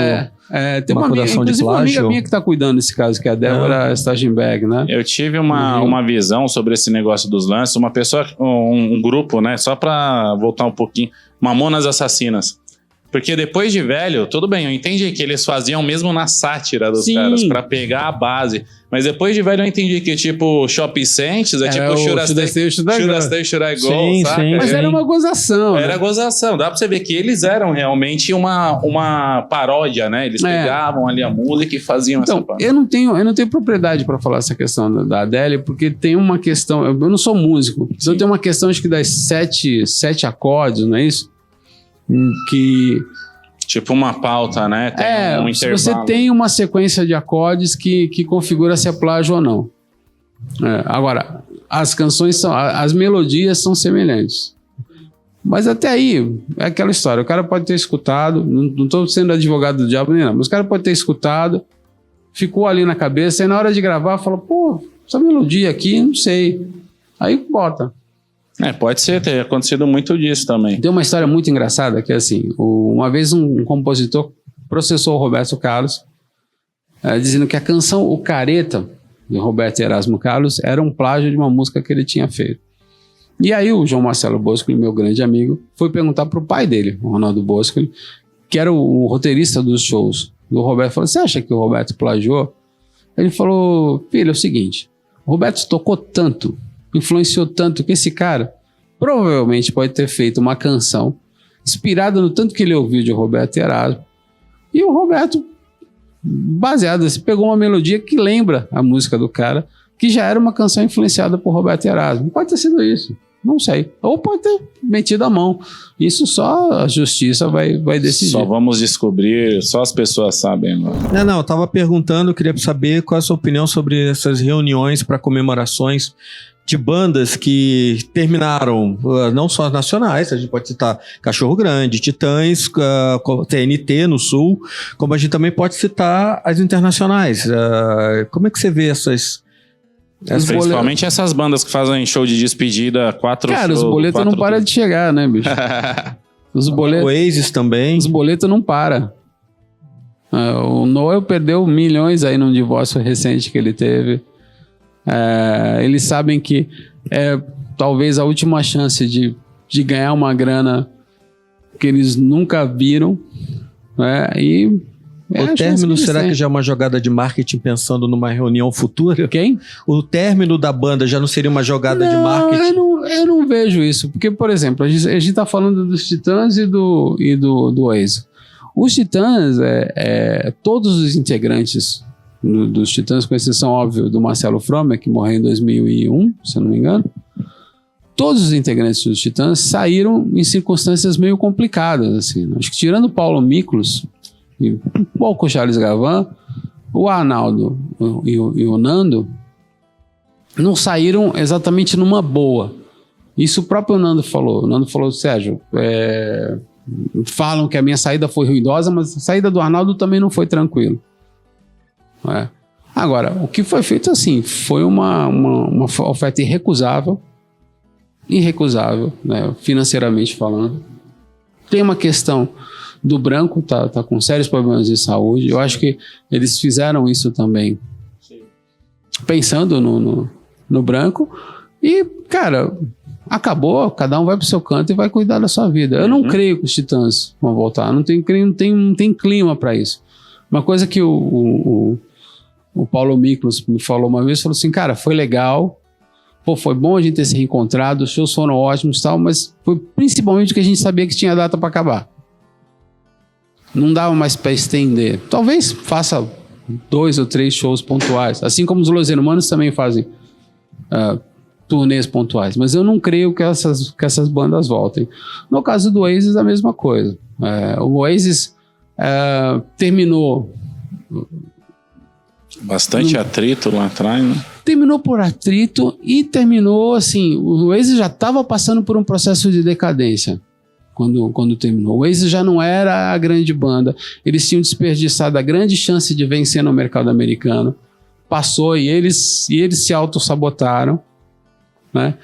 tem uma amiga, inclusive uma amiga minha que tá cuidando desse caso, que é a Débora Stagenberg, né? Eu tive uma visão sobre esse negócio dos lances, uma pessoa, um grupo, né? Só pra voltar um pouquinho, Mamonas Assassinas. Porque depois de velho, tudo bem, eu entendi que eles faziam mesmo na sátira dos caras, pra pegar a base. Mas depois de velho eu entendi que tipo Shopping Saints é tipo Should I Go, saca? Sim, mas era uma gozação. Era gozação. Dá pra você ver que eles eram realmente uma paródia, né? Eles pegavam ali a música e faziam essa paródia. Eu não tenho propriedade pra falar essa questão da Adele, porque tem uma questão... Eu não sou músico. Então tem uma questão, acho que das sete acordes, não é isso? Que... Tipo uma pauta, né? Tem um intervalo. Você tem uma sequência de acordes que configura se é plágio ou não. Agora, as canções as melodias são semelhantes. Mas até aí, é aquela história. O cara pode ter escutado, não estou sendo advogado do diabo nem nada, mas o cara pode ter escutado, ficou ali na cabeça, e na hora de gravar, fala, pô, essa melodia aqui, não sei. Aí bota. Pode ser, ter acontecido muito disso também. Tem uma história muito engraçada que é assim, uma vez um compositor processou o Roberto Carlos, dizendo que a canção O Careta, de Roberto Erasmo Carlos, era um plágio de uma música que ele tinha feito. E aí o João Marcelo Boscoli, meu grande amigo, foi perguntar para o pai dele, o Ronaldo Boscoli, que era o roteirista dos shows do Roberto, falou, você acha que o Roberto plagiou? Ele falou, filho, é o seguinte, o Roberto tocou tanto, influenciou tanto que esse cara provavelmente pode ter feito uma canção inspirada no tanto que ele ouviu de Roberto Erasmo. E o Roberto, baseado assim, pegou uma melodia que lembra a música do cara, que já era uma canção influenciada por Roberto Erasmo. Pode ter sido isso, não sei. Ou pode ter metido a mão. Isso só a justiça vai decidir. Só vamos descobrir, só as pessoas sabem. Não, eu tava perguntando, eu queria saber qual é a sua opinião sobre essas reuniões para comemorações de bandas que terminaram, não só as nacionais, a gente pode citar Cachorro Grande, Titãs, TNT no Sul, como a gente também pode citar as internacionais. Como é que você vê essas Principalmente essas bandas que fazem show de despedida, Cara, os boletos não param de chegar, né, bicho? Os boletos... Oasis também. Os boletos não param. O Noel perdeu milhões aí num divórcio recente que ele teve. Eles sabem que é talvez a última chance de ganhar uma grana que eles nunca viram, né? E o término será que já é uma jogada de marketing pensando numa reunião futura? Quem? O término da banda já não seria uma jogada de marketing? Eu não vejo isso, porque, por exemplo, a gente tá falando dos Titãs e do Oasis. Os Titãs, todos os integrantes dos Titãs, com exceção, óbvio, do Marcelo Fromer, que morreu em 2001, se eu não me engano, todos os integrantes dos Titãs saíram em circunstâncias meio complicadas, assim. Acho que tirando o Paulo Miklos e um pouco o Charles Gavan, o Arnaldo e o Nando não saíram exatamente numa boa. Isso o próprio Nando falou. O Nando falou, Sérgio, falam que a minha saída foi ruidosa, mas a saída do Arnaldo também não foi tranquilo. Agora, o que foi feito assim, foi uma oferta irrecusável, né, financeiramente falando. Tem uma questão do Branco, tá com sérios problemas de saúde. Eu acho que eles fizeram isso também pensando no Branco. E, cara, acabou, cada um vai pro seu canto e vai cuidar da sua vida. Eu não creio que os Titãs vão voltar, não tem clima para isso. Uma coisa que o Paulo Miklos me falou uma vez, falou assim, cara, foi legal, foi bom a gente ter se reencontrado, os shows foram ótimos e tal, mas foi principalmente porque a gente sabia que tinha data para acabar. Não dava mais para estender. Talvez faça 2 ou 3 shows pontuais. Assim como os Los Hermanos também fazem turnês pontuais. Mas eu não creio que essas bandas voltem. No caso do Oasis, a mesma coisa. O Oasis terminou... Bastante atrito lá atrás, né? Terminou por atrito e terminou assim... O Oasis já estava passando por um processo de decadência quando terminou. O Oasis já não era a grande banda. Eles tinham desperdiçado a grande chance de vencer no mercado americano. Passou e eles se auto-sabotaram, né?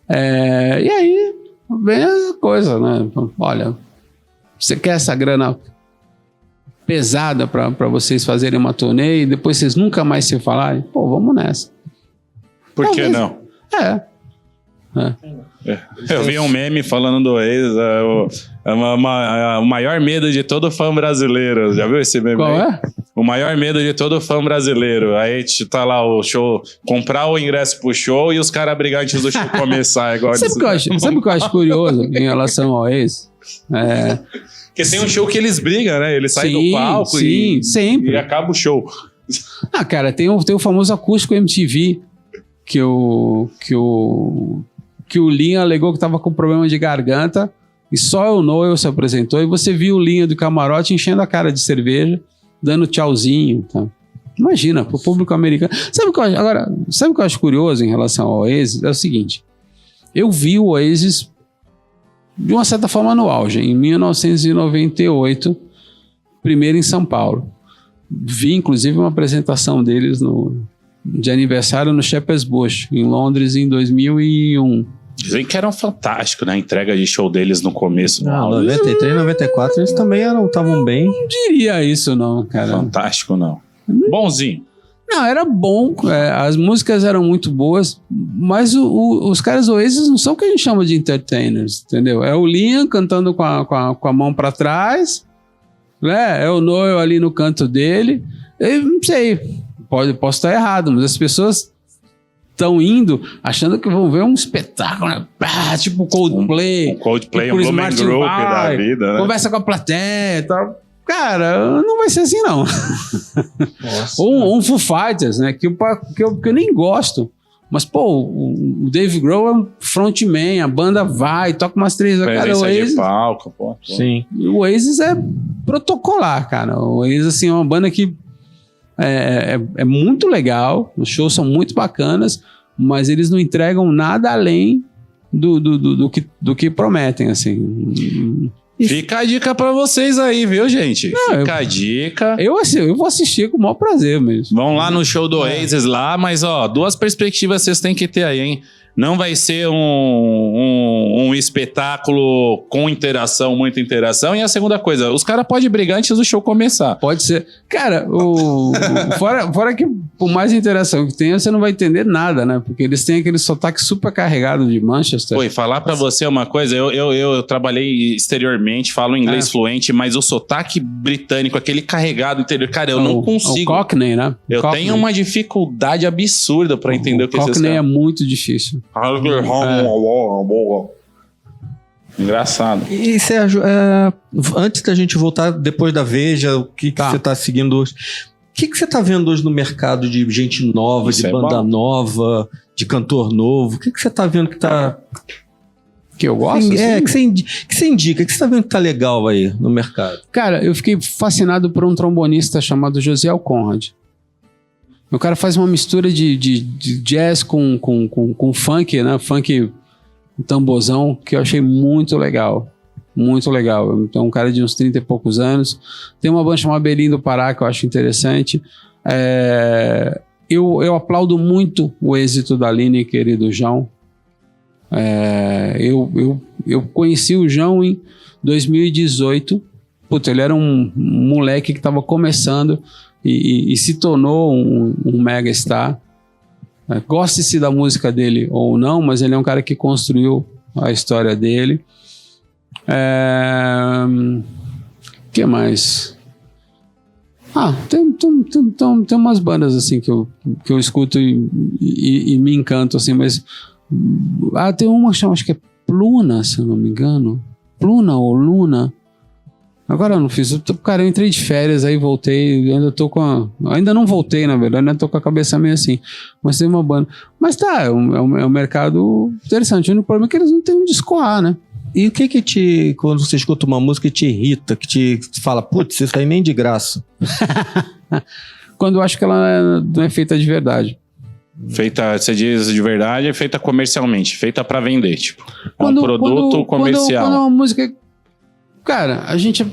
E aí vem a coisa, né? Olha, você quer essa grana pesada para vocês fazerem uma turnê e depois vocês nunca mais se falarem? Pô, vamos nessa. Por que não? Eu vi um meme falando do Oasis, o maior medo de todo fã brasileiro. Já viu esse meme? Qual aí? é? O maior medo de todo fã brasileiro. Aí tá lá o show, comprar o ingresso pro show e os caras brigar antes do show começar. Igual Sabe o que eu acho curioso em relação ao Oasis? Porque tem um show que eles brigam, né? Eles saem do palco sempre. E acaba o show. Cara, tem o famoso acústico MTV que o Linha alegou que tava com problema de garganta e só o Noel se apresentou e você viu o Linha do camarote enchendo a cara de cerveja, dando tchauzinho. Tá? Imagina, pro público americano. Sabe o que eu acho curioso em relação ao Oasis? É o seguinte, eu vi o Oasis de uma certa forma no auge, em 1998, primeiro em São Paulo. Vi, inclusive, uma apresentação deles de aniversário no Shepherd's Bush, em Londres, em 2001. Dizem que eram fantásticos, né? A entrega de show deles no começo. Não, 93, 94, eles também estavam bem. Não diria isso, não, cara. Fantástico, não. Bonzinho. Não, era bom, as músicas eram muito boas, mas os caras Oasis não são o que a gente chama de entertainers, entendeu? É o Liam cantando com a mão pra trás, né? É o Noel ali no canto dele. Eu não sei, posso estar errado, mas as pessoas estão indo achando que vão ver um espetáculo, né? Tipo Coldplay. Coldplay, um Blooming Group da vida, né? Conversa com a plateia e tal. Cara, não vai ser assim, não. Nossa, ou um Foo Fighters, né? Que eu nem gosto. Mas, pô, o Dave Grohl é um frontman, a banda vai, toca umas 3 horas. Cara, o Oasis, de palco, pô. Sim. O Oasis é protocolar, cara. O Oasis, assim, é uma banda que é muito legal, os shows são muito bacanas, mas eles não entregam nada além do que prometem, assim. Fica a dica pra vocês aí, viu, gente? Fica a dica. Eu vou assistir com o maior prazer mesmo. Vão lá no show do Oasis lá, mas ó, 2 perspectivas vocês têm que ter aí, hein? Não vai ser um espetáculo com interação, muita interação. E a segunda coisa, os caras podem brigar antes do show começar. Pode ser. Cara, fora que por mais interação que tenha, você não vai entender nada, né? Porque eles têm aquele sotaque super carregado de Manchester. Pô, e falar pra você uma coisa, eu trabalhei exteriormente, falo inglês fluente, mas o sotaque britânico, aquele carregado interior, cara, eu não consigo. O Cockney, né? Eu tenho uma dificuldade absurda pra entender o que esses Cockney é muito difícil. Engraçado. E Sérgio, antes da gente voltar depois da Veja, o que você está seguindo hoje? O que você está vendo hoje no mercado de gente nova, Isso de banda nova, de cantor novo? O que você está vendo que está... Que eu gosto? Que você indica? O que você está vendo que está legal aí no mercado? Cara, eu fiquei fascinado por um trombonista chamado Josiel Conrad. O cara faz uma mistura de jazz com funk, né? Funk tambozão, que eu achei muito legal. Muito legal. Então, um cara de uns 30 e poucos anos. Tem uma banda chamada Belim do Pará, que eu acho interessante. Eu aplaudo muito o êxito da Lineker e do João. Eu conheci o João em 2018. Puta, ele era um moleque que estava começando e se tornou um mega star. Goste-se da música dele ou não, mas ele é um cara que construiu a história dele. Que mais? Tem umas bandas assim que eu escuto e me encanto, assim, mas tem uma que chama, acho que é Pluna, se eu não me engano. Pluna ou Luna. Agora eu não fiz. Cara, eu entrei de férias, aí voltei, ainda não voltei, na verdade, ainda tô com a cabeça meio assim. Mas tem uma banda. Mas tá, é um mercado interessante. O único problema é que eles não têm onde escoar, né? E o que quando você escuta uma música, te irrita, que te fala, putz, isso aí nem de graça? Quando eu acho que ela não é feita de verdade. Feita, você diz de verdade, é feita comercialmente, feita pra vender, tipo. Um produto comercial. Quando é uma música... Cara, a gente...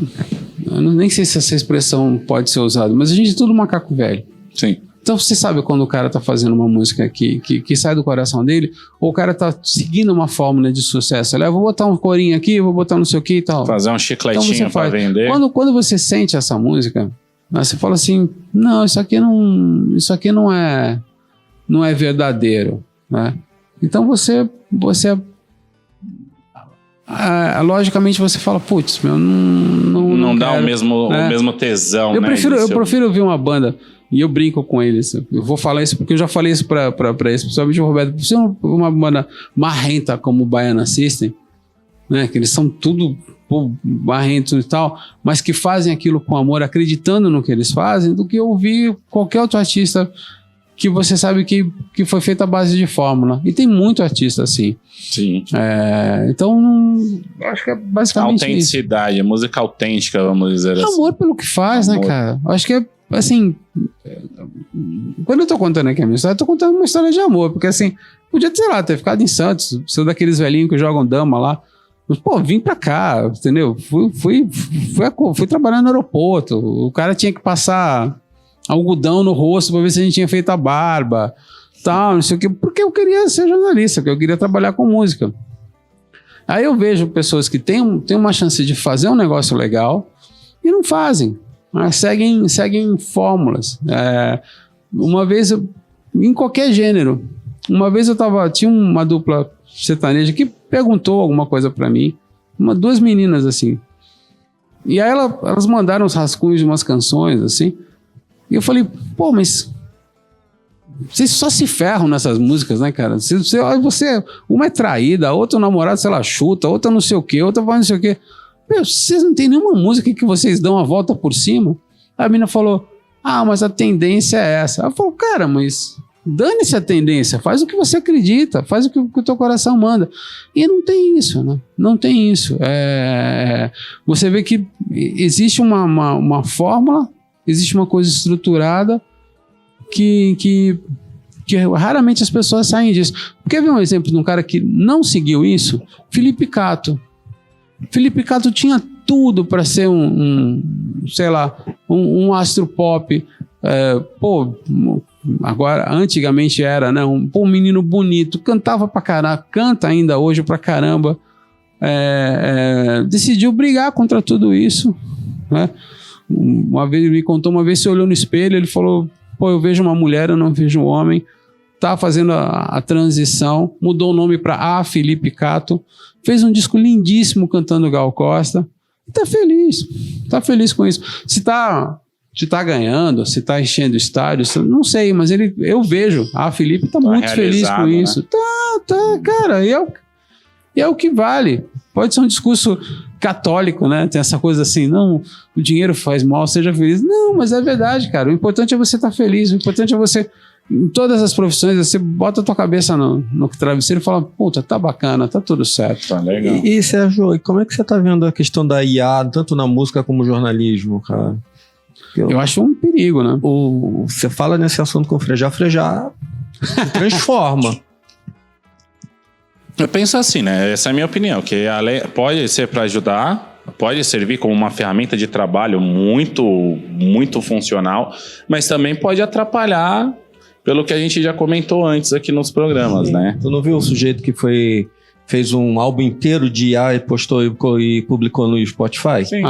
Eu nem sei se essa expressão pode ser usada, mas a gente é tudo macaco velho. Sim. Então você sabe quando o cara tá fazendo uma música que sai do coração dele, ou o cara tá seguindo uma fórmula de sucesso. Ele, vou botar um corinho aqui, vou botar não sei o que e tal. Fazer um chicletinho então pra vender. Quando você sente essa música, você fala assim, não, isso aqui não é verdadeiro, né? Então você logicamente você fala, putz, meu, não dá quero, o mesmo tesão, eu né? prefiro ouvir uma banda, e eu brinco com eles, eu vou falar isso porque eu já falei isso pra eles, principalmente o Roberto, se uma banda marrenta como o Baiana System, né, que eles são tudo marrentos e tal, mas que fazem aquilo com amor, acreditando no que eles fazem, do que ouvir qualquer outro artista que você sabe que foi feito à base de fórmula. E tem muito artista assim. Sim. Então, acho que é basicamente autenticidade, isso. Música autêntica, vamos dizer assim. Amor pelo que faz, né, cara? Acho que é, assim... Quando eu tô contando aqui a minha história, eu tô contando uma história de amor, porque assim, podia, sei lá, ter ficado em Santos, ser daqueles velhinhos que jogam dama lá. Mas, pô, vim pra cá, entendeu? Fui trabalhar no aeroporto. O cara tinha que passar algodão no rosto pra ver se a gente tinha feito a barba, tal, não sei o quê, porque eu queria ser jornalista, porque eu queria trabalhar com música. Aí eu vejo pessoas que têm uma chance de fazer um negócio legal e não fazem, mas seguem fórmulas. Uma vez, em qualquer gênero, uma vez tinha uma dupla sertaneja que perguntou alguma coisa pra mim, duas meninas assim, e aí elas mandaram os rascunhos de umas canções assim. E eu falei, pô, mas vocês só se ferram nessas músicas, né, cara? Uma é traída, a outra o namorado, sei lá, chuta, a outra não sei o quê, outra vai não sei o quê. Meu, vocês não tem nenhuma música que vocês dão a volta por cima? A menina falou, mas a tendência é essa. Eu falo, cara, mas dane-se a tendência, faz o que você acredita, faz o que o teu coração manda. E não tem isso, né? Não tem isso. Você vê que existe uma fórmula, existe uma coisa estruturada que raramente as pessoas saem disso. Quer ver um exemplo de um cara que não seguiu isso? Felipe Catto. Felipe Catto tinha tudo para ser sei lá, um astro pop. Agora, antigamente era, né? Um menino bonito, cantava pra caramba, canta ainda hoje pra caramba. Decidiu brigar contra tudo isso, né? Uma vez ele me contou, uma vez você olhou no espelho, ele falou, pô, eu vejo uma mulher, eu não vejo um homem. Tá fazendo a transição, mudou o nome para Felipe Catto, fez um disco lindíssimo cantando Gal Costa. Tá feliz com isso. Se tá ganhando, se tá enchendo estádios, não sei, mas eu vejo, Felipe tá muito feliz com isso. Né? Tá, cara, e é o que vale. Pode ser um discurso católico, né? Tem essa coisa assim, não, o dinheiro faz mal, seja feliz. Não, mas é verdade, cara. O importante é você estar feliz, o importante é você, em todas as profissões, você bota a tua cabeça no travesseiro e fala, puta, tá bacana, tá tudo certo. Tá legal. E Sérgio, como é que você tá vendo a questão da IA, tanto na música como no jornalismo, cara? Eu acho um perigo, né? Você fala nesse assunto com o Frejá se transforma. Eu penso assim, né? Essa é a minha opinião, que a lei pode ser para ajudar, pode servir como uma ferramenta de trabalho muito, muito funcional, mas também pode atrapalhar, pelo que a gente já comentou antes aqui nos programas, né? Tu não viu o sujeito que fez um álbum inteiro de IA e postou e publicou no Spotify? Sim.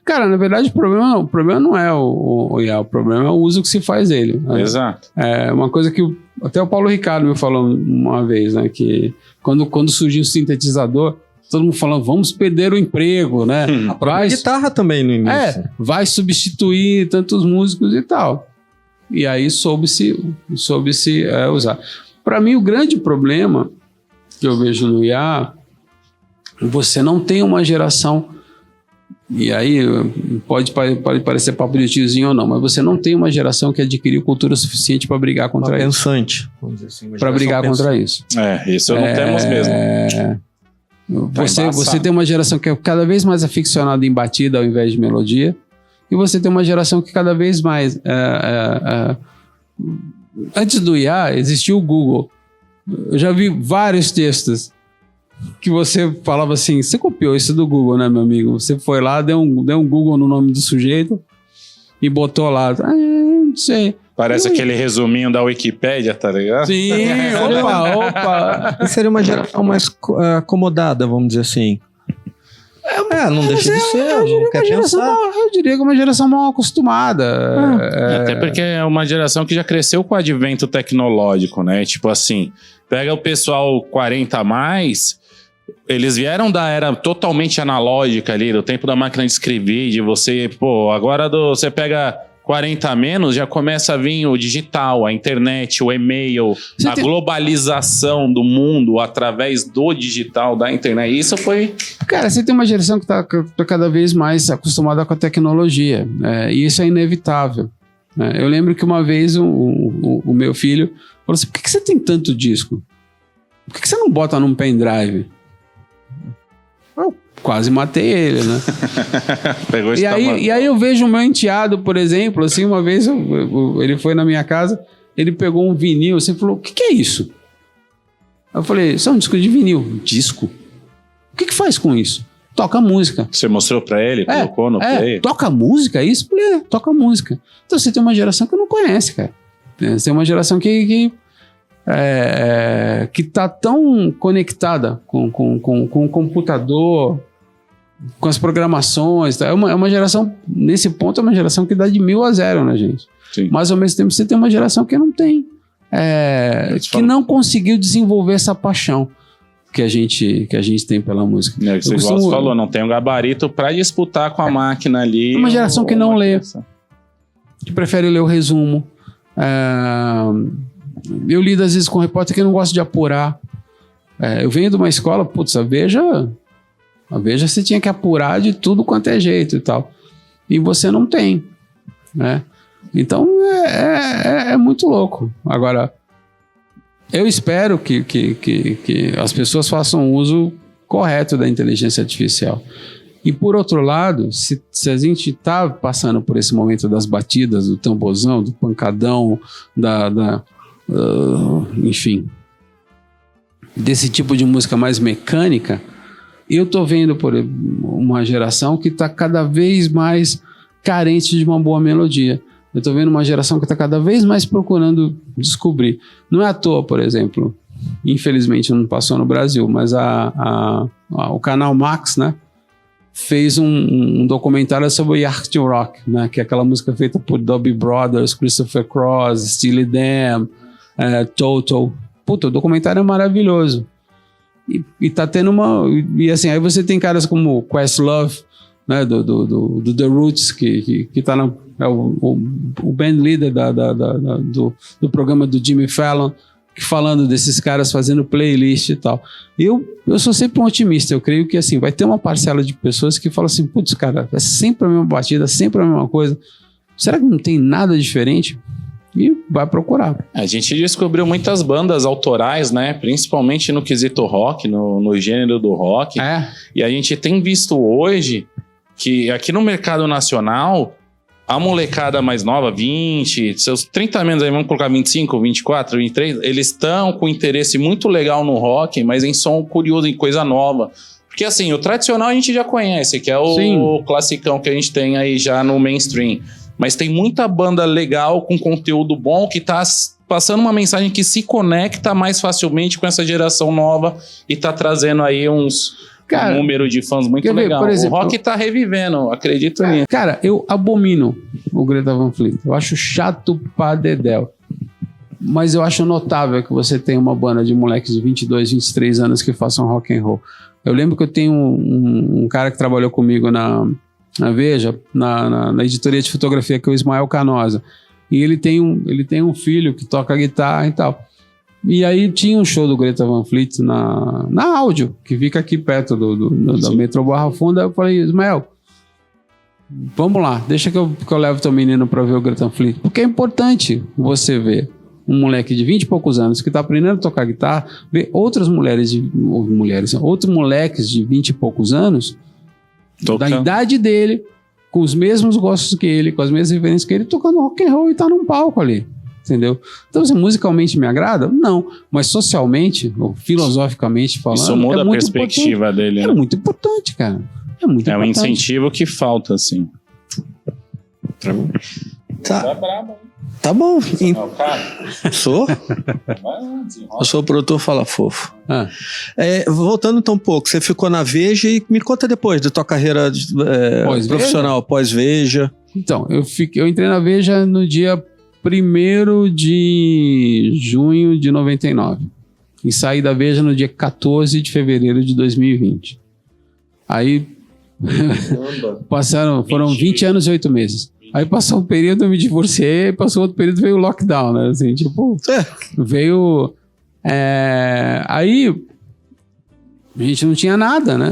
Cara, na verdade o problema não é o IA, o problema é o uso que se faz dele. Né? Exato. É uma coisa que até o Paulo Ricardo me falou uma vez, né, que quando surgiu o sintetizador, todo mundo falando, vamos perder o emprego, né? A própria guitarra também no início. Vai substituir tantos músicos e tal. E aí soube-se usar. Para mim, o grande problema que eu vejo no IA, você não tem uma geração E aí, pode parecer papo de tiozinho ou não, mas você não tem uma geração que adquiriu cultura suficiente para brigar contra isso. Pensante, vamos dizer assim. Para brigar contra isso. Isso não temos mesmo. Você tem uma geração que é cada vez mais aficionada em batida ao invés de melodia, e você tem uma geração que cada vez mais... Antes do IA, existia o Google. Eu já vi vários textos que você falava assim, você copiou isso do Google, né, meu amigo? Você foi lá, deu um Google no nome do sujeito e botou lá. Não sei. Parece aquele resuminho da Wikipédia, tá ligado? Sim, opa. Seria uma geração mais acomodada, vamos dizer assim. Não deixa de ser, não quer pensar. Eu diria que é uma geração mal acostumada. Até porque é uma geração que já cresceu com o advento tecnológico, né? Tipo assim, pega o pessoal 40 a mais, eles vieram da era totalmente analógica ali, do tempo da máquina de escrever, de você, agora você pega 40 a menos, já começa a vir o digital, a internet, o e-mail, globalização do mundo através do digital, da internet. Isso foi... Cara, você tem uma geração que tá cada vez mais acostumada com a tecnologia, e isso é inevitável. Eu lembro que uma vez o meu filho falou assim, por que você tem tanto disco? Por que você não bota num pendrive? Eu quase matei ele, né? Pegou esse e aí eu vejo o meu enteado, por exemplo, assim, uma vez ele foi na minha casa, ele pegou um vinil, assim, falou, o que é isso? Eu falei, isso é um disco de vinil. Disco? O que faz com isso? Toca música. Você mostrou pra ele? Colocou no play? Toca música? Isso? Eu falei, toca música. Então você tem uma geração que não conhece, cara. Você tem uma geração que tá tão conectada com o computador, com as programações. Tá? É uma geração, nesse ponto, é uma geração que dá de 1000 a 0, né, gente? Sim. Mas ao mesmo tempo você tem uma geração que não tem, que não conseguiu desenvolver essa paixão que a gente tem pela música. Você falou, não tem um gabarito para disputar com a máquina ali. É uma geração que não lê, que prefere ler o resumo. Eu lido às vezes com repórter que não gosta de apurar. Eu venho de uma escola, a Veja você tinha que apurar de tudo quanto é jeito e tal. E você não tem, né? Então é muito louco. Agora, eu espero que as pessoas façam uso correto da inteligência artificial. E por outro lado, se a gente está passando por esse momento das batidas, do tamborzão, do pancadão, enfim, desse tipo de música mais mecânica, eu tô vendo por uma geração que está cada vez mais carente de uma boa melodia. Eu tô vendo uma geração que está cada vez mais procurando descobrir. Não é à toa, por exemplo, infelizmente não passou no Brasil, mas o canal Max, né, fez um documentário sobre o Yacht Rock, né, que é aquela música feita por Doobie Brothers, Christopher Cross, Steely Dan, Toto. Puta, o documentário é maravilhoso. E tá tendo e assim, aí você tem caras como Questlove, né, do The Roots, que tá o band leader do programa do Jimmy Fallon, falando desses caras fazendo playlist e tal. Eu sou sempre um otimista. Eu creio que assim, vai ter uma parcela de pessoas que falam assim, putz, cara, é sempre a mesma batida, sempre a mesma coisa. Será que não tem nada diferente? E vai procurar. A gente descobriu muitas bandas autorais, né? Principalmente no quesito rock, no gênero do rock. E a gente tem visto hoje que aqui no mercado nacional, a molecada mais nova, 20, seus 30 menos aí, vamos colocar 25, 24, 23, eles estão com interesse muito legal no rock, mas em som curioso, em coisa nova. Porque assim, o tradicional a gente já conhece, que é o classicão que a gente tem aí já no mainstream. Mas tem muita banda legal, com conteúdo bom, que tá passando uma mensagem que se conecta mais facilmente com essa geração nova e tá trazendo aí um número de fãs muito legal. Por exemplo, o rock tá revivendo, acredito nisso. Cara, eu abomino o Greta Van Fleet. Eu acho chato pra dedéu. Mas eu acho notável que você tenha uma banda de moleques de 22, 23 anos que façam rock and roll. Eu lembro que eu tenho um cara que trabalhou comigo na Veja, na editoria de fotografia, que é o Ismael Canosa. E ele tem um filho que toca guitarra e tal. E aí tinha um show do Greta Van Fleet na Áudio, que fica aqui perto da Metrô Barra Funda. Eu falei, Ismael, vamos lá, deixa que eu levo teu menino pra ver o Greta Van Fleet. Porque é importante você ver um moleque de 20 e poucos anos que tá aprendendo a tocar guitarra, ver outros moleques de 20 e poucos anos, da idade dele, com os mesmos gostos que ele, com as mesmas referências que ele, tocando rock and roll e tá num palco ali. Entendeu? Então, assim, musicalmente me agrada? Não. Mas socialmente, ou filosoficamente falando, isso muda a perspectiva dele, né? É muito importante, cara. É muito importante. É um incentivo que falta, assim. Tá bom. Cara. Sou? Eu sou o produtor Fala Fofo. Voltando então um pouco, você ficou na Veja e me conta depois da tua carreira profissional pós-Veja. Então, eu entrei na Veja no dia 1º de junho de 99 e saí da Veja no dia 14 de fevereiro de 2020. Aí foram 20 anos e 8 meses. Aí passou um período, eu me divorciei, aí passou outro período, veio o lockdown, né? Assim, tipo, veio... Aí a gente não tinha nada, né?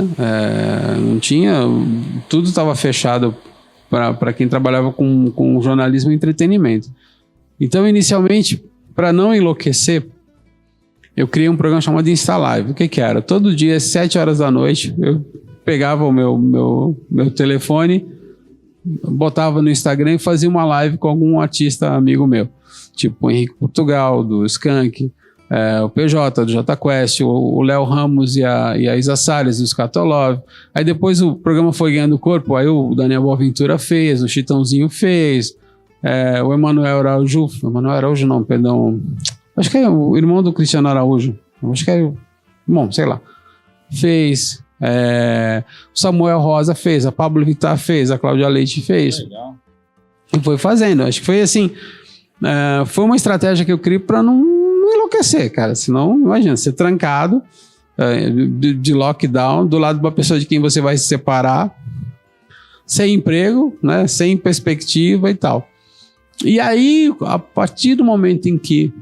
Não tinha... Tudo estava fechado para quem trabalhava com jornalismo e entretenimento. Então, inicialmente, para não enlouquecer, eu criei um programa chamado Insta Live. O que era? Todo dia, às 7 horas da noite, eu pegava o meu telefone, botava no Instagram e fazia uma live com algum artista amigo meu. Tipo o Henrique Portugal, do Skank, o PJ, do Jota Quest, o Léo Ramos e a Isa Salles, do Scatolove. Aí depois o programa foi ganhando corpo, aí o Daniel Boaventura fez, o Chitãozinho fez... o Emanuel Araújo não, perdão, acho que é o irmão do Cristiano Araújo, acho que é, bom, sei lá, fez, o Samuel Rosa fez, a Pablo Vittar fez, a Cláudia Leite fez. Legal. E foi fazendo, acho que foi assim, foi uma estratégia que eu criei para não enlouquecer, cara, senão, imagina, ser trancado de lockdown, do lado de uma pessoa de quem você vai se separar, sem emprego, né, sem perspectiva e tal. E aí, a partir do momento em que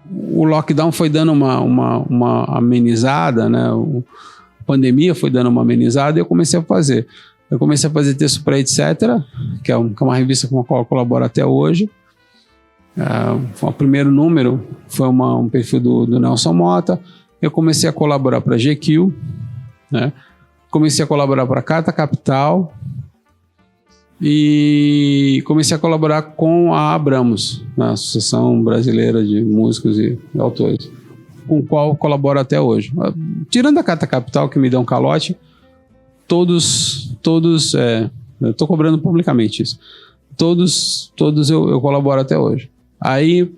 o lockdown foi dando uma amenizada, né? A pandemia foi dando uma amenizada, e eu comecei a fazer. Eu comecei a fazer texto para Etc., que é uma revista com a qual eu colaboro até hoje. O primeiro número foi um perfil do Nelson Mota. Eu comecei a colaborar para GQ, né? Comecei a colaborar para Carta Capital e comecei a colaborar com a Abramos, na Associação Brasileira de Músicos e Autores, com o qual colaboro até hoje. Tirando a Carta Capital, que me dá um calote, todos eu estou cobrando publicamente isso, todos eu colaboro até hoje. Aí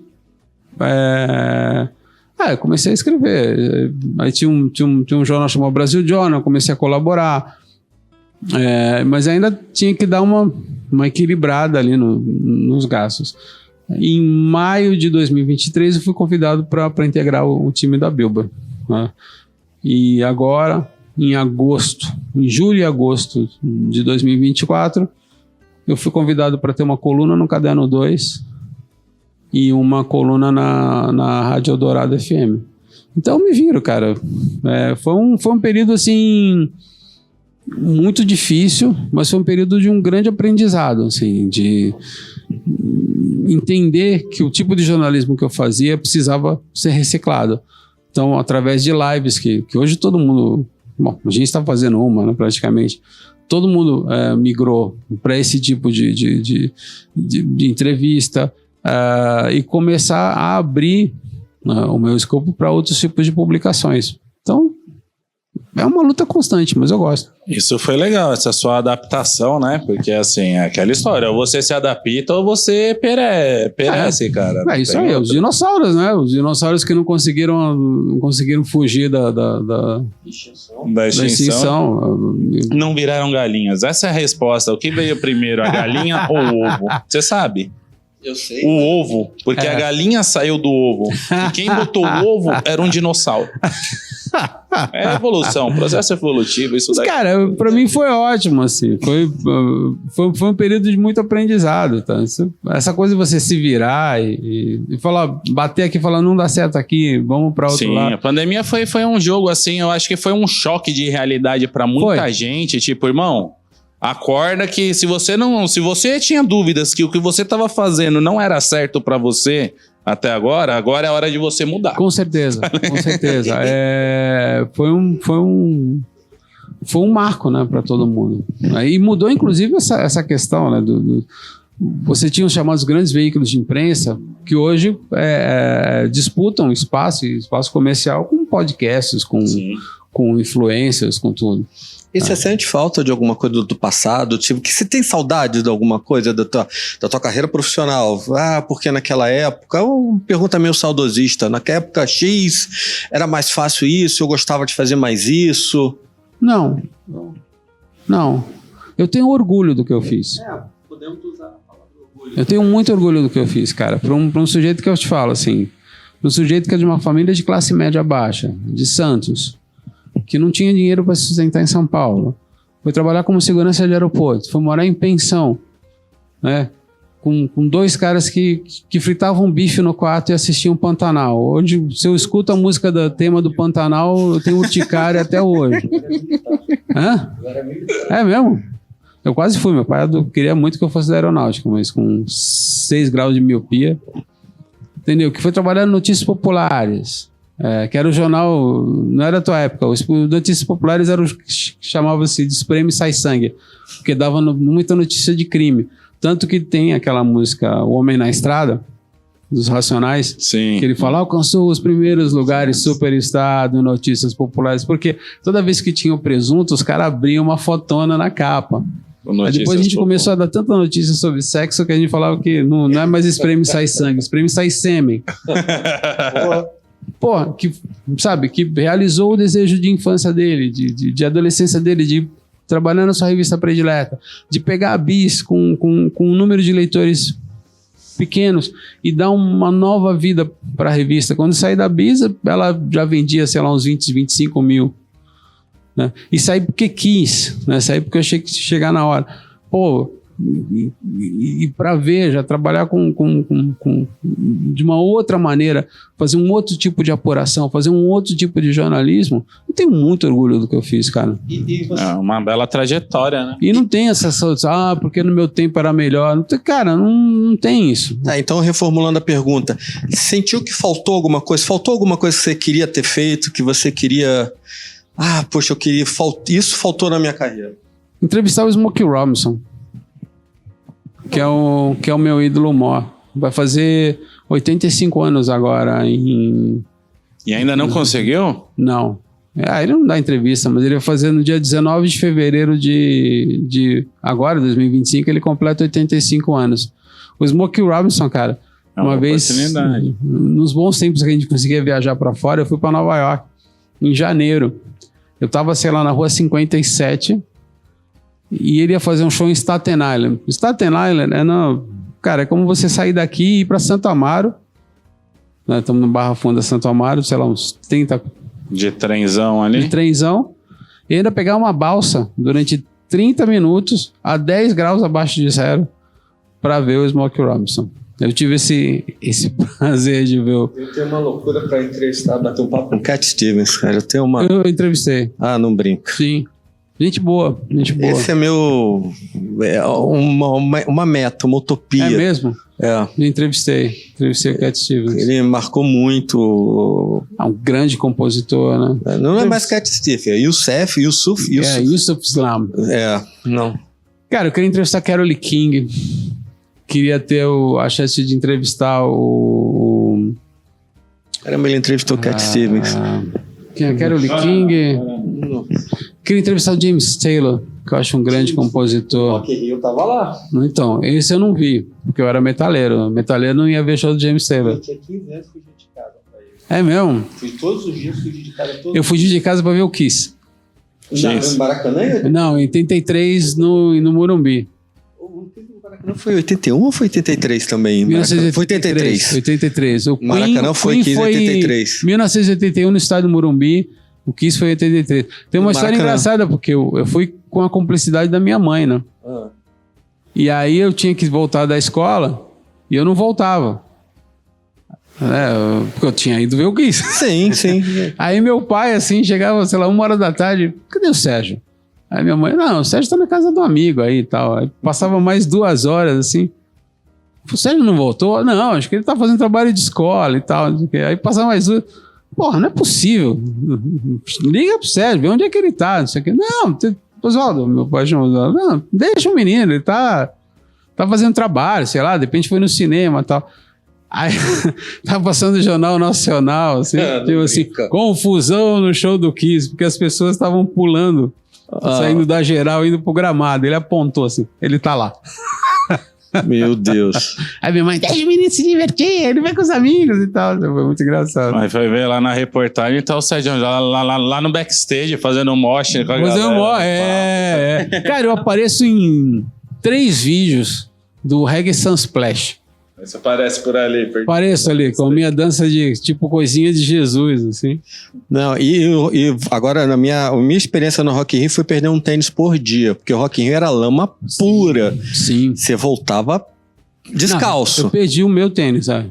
eu comecei a escrever. Aí tinha um jornal chamado Brasil Journal, comecei a colaborar. Mas ainda tinha que dar uma equilibrada ali nos gastos. Em maio de 2023, eu fui convidado para integrar o time da Bilba, né? E agora, em julho e agosto de 2024, eu fui convidado para ter uma coluna no Caderno 2 e uma coluna na Rádio Eldorado FM. Então me viro, cara. Foi um período assim muito difícil, mas foi um período de um grande aprendizado, assim, de entender que o tipo de jornalismo que eu fazia precisava ser reciclado. Então, através de lives que hoje todo mundo... Bom, a gente está fazendo uma, né, praticamente. Todo mundo migrou para esse tipo de entrevista e começar a abrir o meu escopo para outros tipos de publicações. Então, é uma luta constante, mas eu gosto. Isso foi legal, essa sua adaptação, né? Porque, assim, é aquela história, ou você se adapta ou você perece, cara. É isso aí, os dinossauros, né? Os dinossauros que não conseguiram fugir da extinção. Não viraram galinhas. Essa é a resposta. O que veio primeiro, a galinha ou o ovo? Você sabe? Eu sei. O ovo, porque a galinha saiu do ovo. E quem botou o ovo era um dinossauro. É evolução, processo evolutivo, isso Mas, daí. cara, pra mim foi ótimo, assim. Foi um período de muito aprendizado, tá? Essa coisa de você se virar e falar, bater aqui e falar, não dá certo aqui, vamos pra outro Sim, lado. a pandemia foi um jogo, assim, eu acho que foi um choque de realidade pra muita gente. Tipo, irmão, acorda que se você tinha dúvidas que o que você estava fazendo não era certo para você até agora é a hora de você mudar. Com certeza, com certeza. Foi um marco, né, para todo mundo. E mudou, inclusive, essa questão, né, você tinha os chamados grandes veículos de imprensa que hoje disputam espaço comercial com podcasts, com influencers, com tudo. E você sente falta de alguma coisa do passado? Tipo, que você tem saudade de alguma coisa da tua carreira profissional? Porque naquela época, pergunta meio saudosista, naquela época X era mais fácil isso, eu gostava de fazer mais isso? Não. Eu tenho orgulho do que eu fiz. Podemos usar a palavra orgulho. Eu tenho muito orgulho do que eu fiz, cara. Para um sujeito que eu te falo, assim, um sujeito que é de uma família de classe média baixa, de Santos, que não tinha dinheiro para se sustentar em São Paulo, foi trabalhar como segurança de aeroporto, foi morar em pensão, né? Com dois caras que fritavam bife no quarto e assistiam Pantanal. Hoje, se eu escuto a música do tema do Pantanal, eu tenho urticária até hoje. Hã? É mesmo? Eu quase fui, meu pai queria muito que eu fosse da aeronáutica, mas com 6 graus de miopia, entendeu? Que foi trabalhar em Notícias Populares, que era o jornal, não era da tua época, os Notícias Populares era o que chamava-se de Espreme Sai Sangue, porque dava muita notícia de crime. Tanto que tem aquela música O Homem na Estrada, dos Racionais, Sim. Que ele fala, alcançou os primeiros lugares Superstar do Notícias Populares, porque toda vez que tinha o presunto, os caras abriam uma fotona na capa. Aí depois a gente começou a dar tanta notícia sobre sexo que a gente falava que não é mais Espreme Sai Sangue, Espreme Sai Sêmen. Porra, que realizou o desejo de infância dele, de adolescência dele, de trabalhar na sua revista predileta, de pegar a Bis com um número de leitores pequenos e dar uma nova vida para a revista. Quando saí da Bis, ela já vendia, sei lá, uns 20, 25 mil. Né? E saí porque quis, né? Saí porque eu achei que chegar na hora. Pô, e para ver, já trabalhar de uma outra maneira, fazer um outro tipo de apuração, fazer um outro tipo de jornalismo, eu tenho muito orgulho do que eu fiz, cara. É uma bela trajetória, né? E não tem essa porque no meu tempo era melhor. Não tem, cara, não tem isso. Então, reformulando a pergunta, sentiu que faltou alguma coisa? Faltou alguma coisa que você queria ter feito, que você queria... poxa, eu queria... Isso faltou na minha carreira. Entrevistar o Smokey Robinson, que é o meu ídolo maior. Vai fazer 85 anos agora E ainda não conseguiu? Não. Ele não dá entrevista, mas ele vai fazer no dia 19 de fevereiro de agora, 2025, ele completa 85 anos. O Smokey Robinson, cara, uma vez, nos bons tempos que a gente conseguia viajar para fora, eu fui para Nova York, em janeiro. Eu tava, sei lá, na rua 57, e ele ia fazer um show em Staten Island. Staten Island é como você sair daqui e ir para Santo Amaro. Nós estamos no Barra Funda Santo Amaro, sei lá, uns 30... De trenzão ali? De trenzão. E ainda pegar uma balsa durante 30 minutos a 10 graus abaixo de zero para ver o Smokey Robinson. Eu tive esse prazer de ver Eu tenho uma loucura para entrevistar, bater um papo com Cat Stevens, cara. Eu entrevistei. Não brinca. Sim. Gente boa. Esse é uma meta, uma utopia. É mesmo? Eu entrevistei o Cat Stevens. Ele marcou muito. Um grande compositor, né? Não é mais Cat Stevens, é Yusuf Islam. Não. Cara, eu queria entrevistar Carole King. Queria ter a chance de entrevistar o... Caramba, ele entrevistou Cat Stevens. Quem é Carole King? Queria entrevistar o James Taylor, que eu acho um grande compositor. Rock in Rio tava lá. Então, esse eu não vi, porque eu era metaleiro. Metaleiro não ia ver show do James Taylor. Eu tinha 15 anos e fugi de casa pra ele. É mesmo? Fui todos os dias, fugi de casa todos. Eu fugi de casa pra ver o Kiss. No Maracanã? Não, em 83 no Morumbi. Maracanã foi 81 ou foi 83 também? 1983. Foi 83. O Maracanã foi 15 em 83. 1981 no estádio Morumbi. O Kiss foi em 83. Tem uma história engraçada, porque eu fui com a cumplicidade da minha mãe, né? E aí eu tinha que voltar da escola e eu não voltava. Porque eu tinha ido ver o Kiss. Sim. Aí meu pai, assim, chegava, sei lá, 1h da tarde. Cadê o Sérgio? Aí minha mãe, não, o Sérgio tá na casa do amigo aí e tal. Aí passava mais 2 horas, assim. O Sérgio não voltou? Não, acho que ele tá fazendo trabalho de escola e tal. Aí passava mais 2. Porra, não é possível. Liga pro Sérgio, vê onde é que ele tá. Não sei o quê. Não, Oswaldo, meu pai chamou Oswaldo. Não, deixa o menino, ele tá fazendo trabalho, sei lá, de repente foi no cinema e tal. Aí tava passando o Jornal Nacional, assim, tipo assim, confusão no show do Kiss, porque as pessoas estavam pulando, saindo da geral, indo pro gramado. Ele apontou assim, ele tá lá. Meu Deus. Aí minha mãe, deixa o menino se divertir, ele vai com os amigos e tal. Foi muito engraçado. Aí foi ver lá na reportagem, tá o Sérgio lá no backstage, fazendo um mosh com a galera. Cara, eu apareço em 3 vídeos do Reggae Sunsplash. Você aparece por ali. Pareço ali, com a minha dança de tipo coisinha de Jesus, assim. Não, e agora a minha experiência no Rock in Rio foi perder um tênis por dia, porque o Rock in Rio era lama pura. Sim. Você voltava descalço. Não, eu perdi o meu tênis, sabe?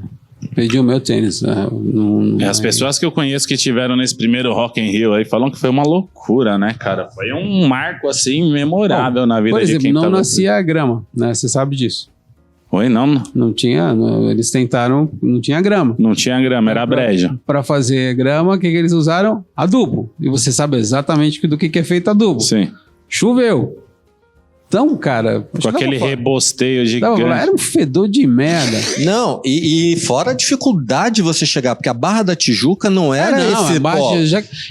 As pessoas que eu conheço que tiveram nesse primeiro Rock in Rio aí falam que foi uma loucura, né, cara? Foi um marco, assim, memorável na vida de quem tava... Por exemplo, não nascia grama, né? Você sabe disso. Oi, não? Não tinha, eles tentaram, não tinha grama. Não tinha grama, era breja. Para fazer grama, o que eles usaram? Adubo. E você sabe exatamente do que é feito adubo. Sim. Choveu. Então, cara... Com aquele rebosteio gigante. Era um fedor de merda. Não, e fora a dificuldade de você chegar, porque a Barra da Tijuca não era esse pó.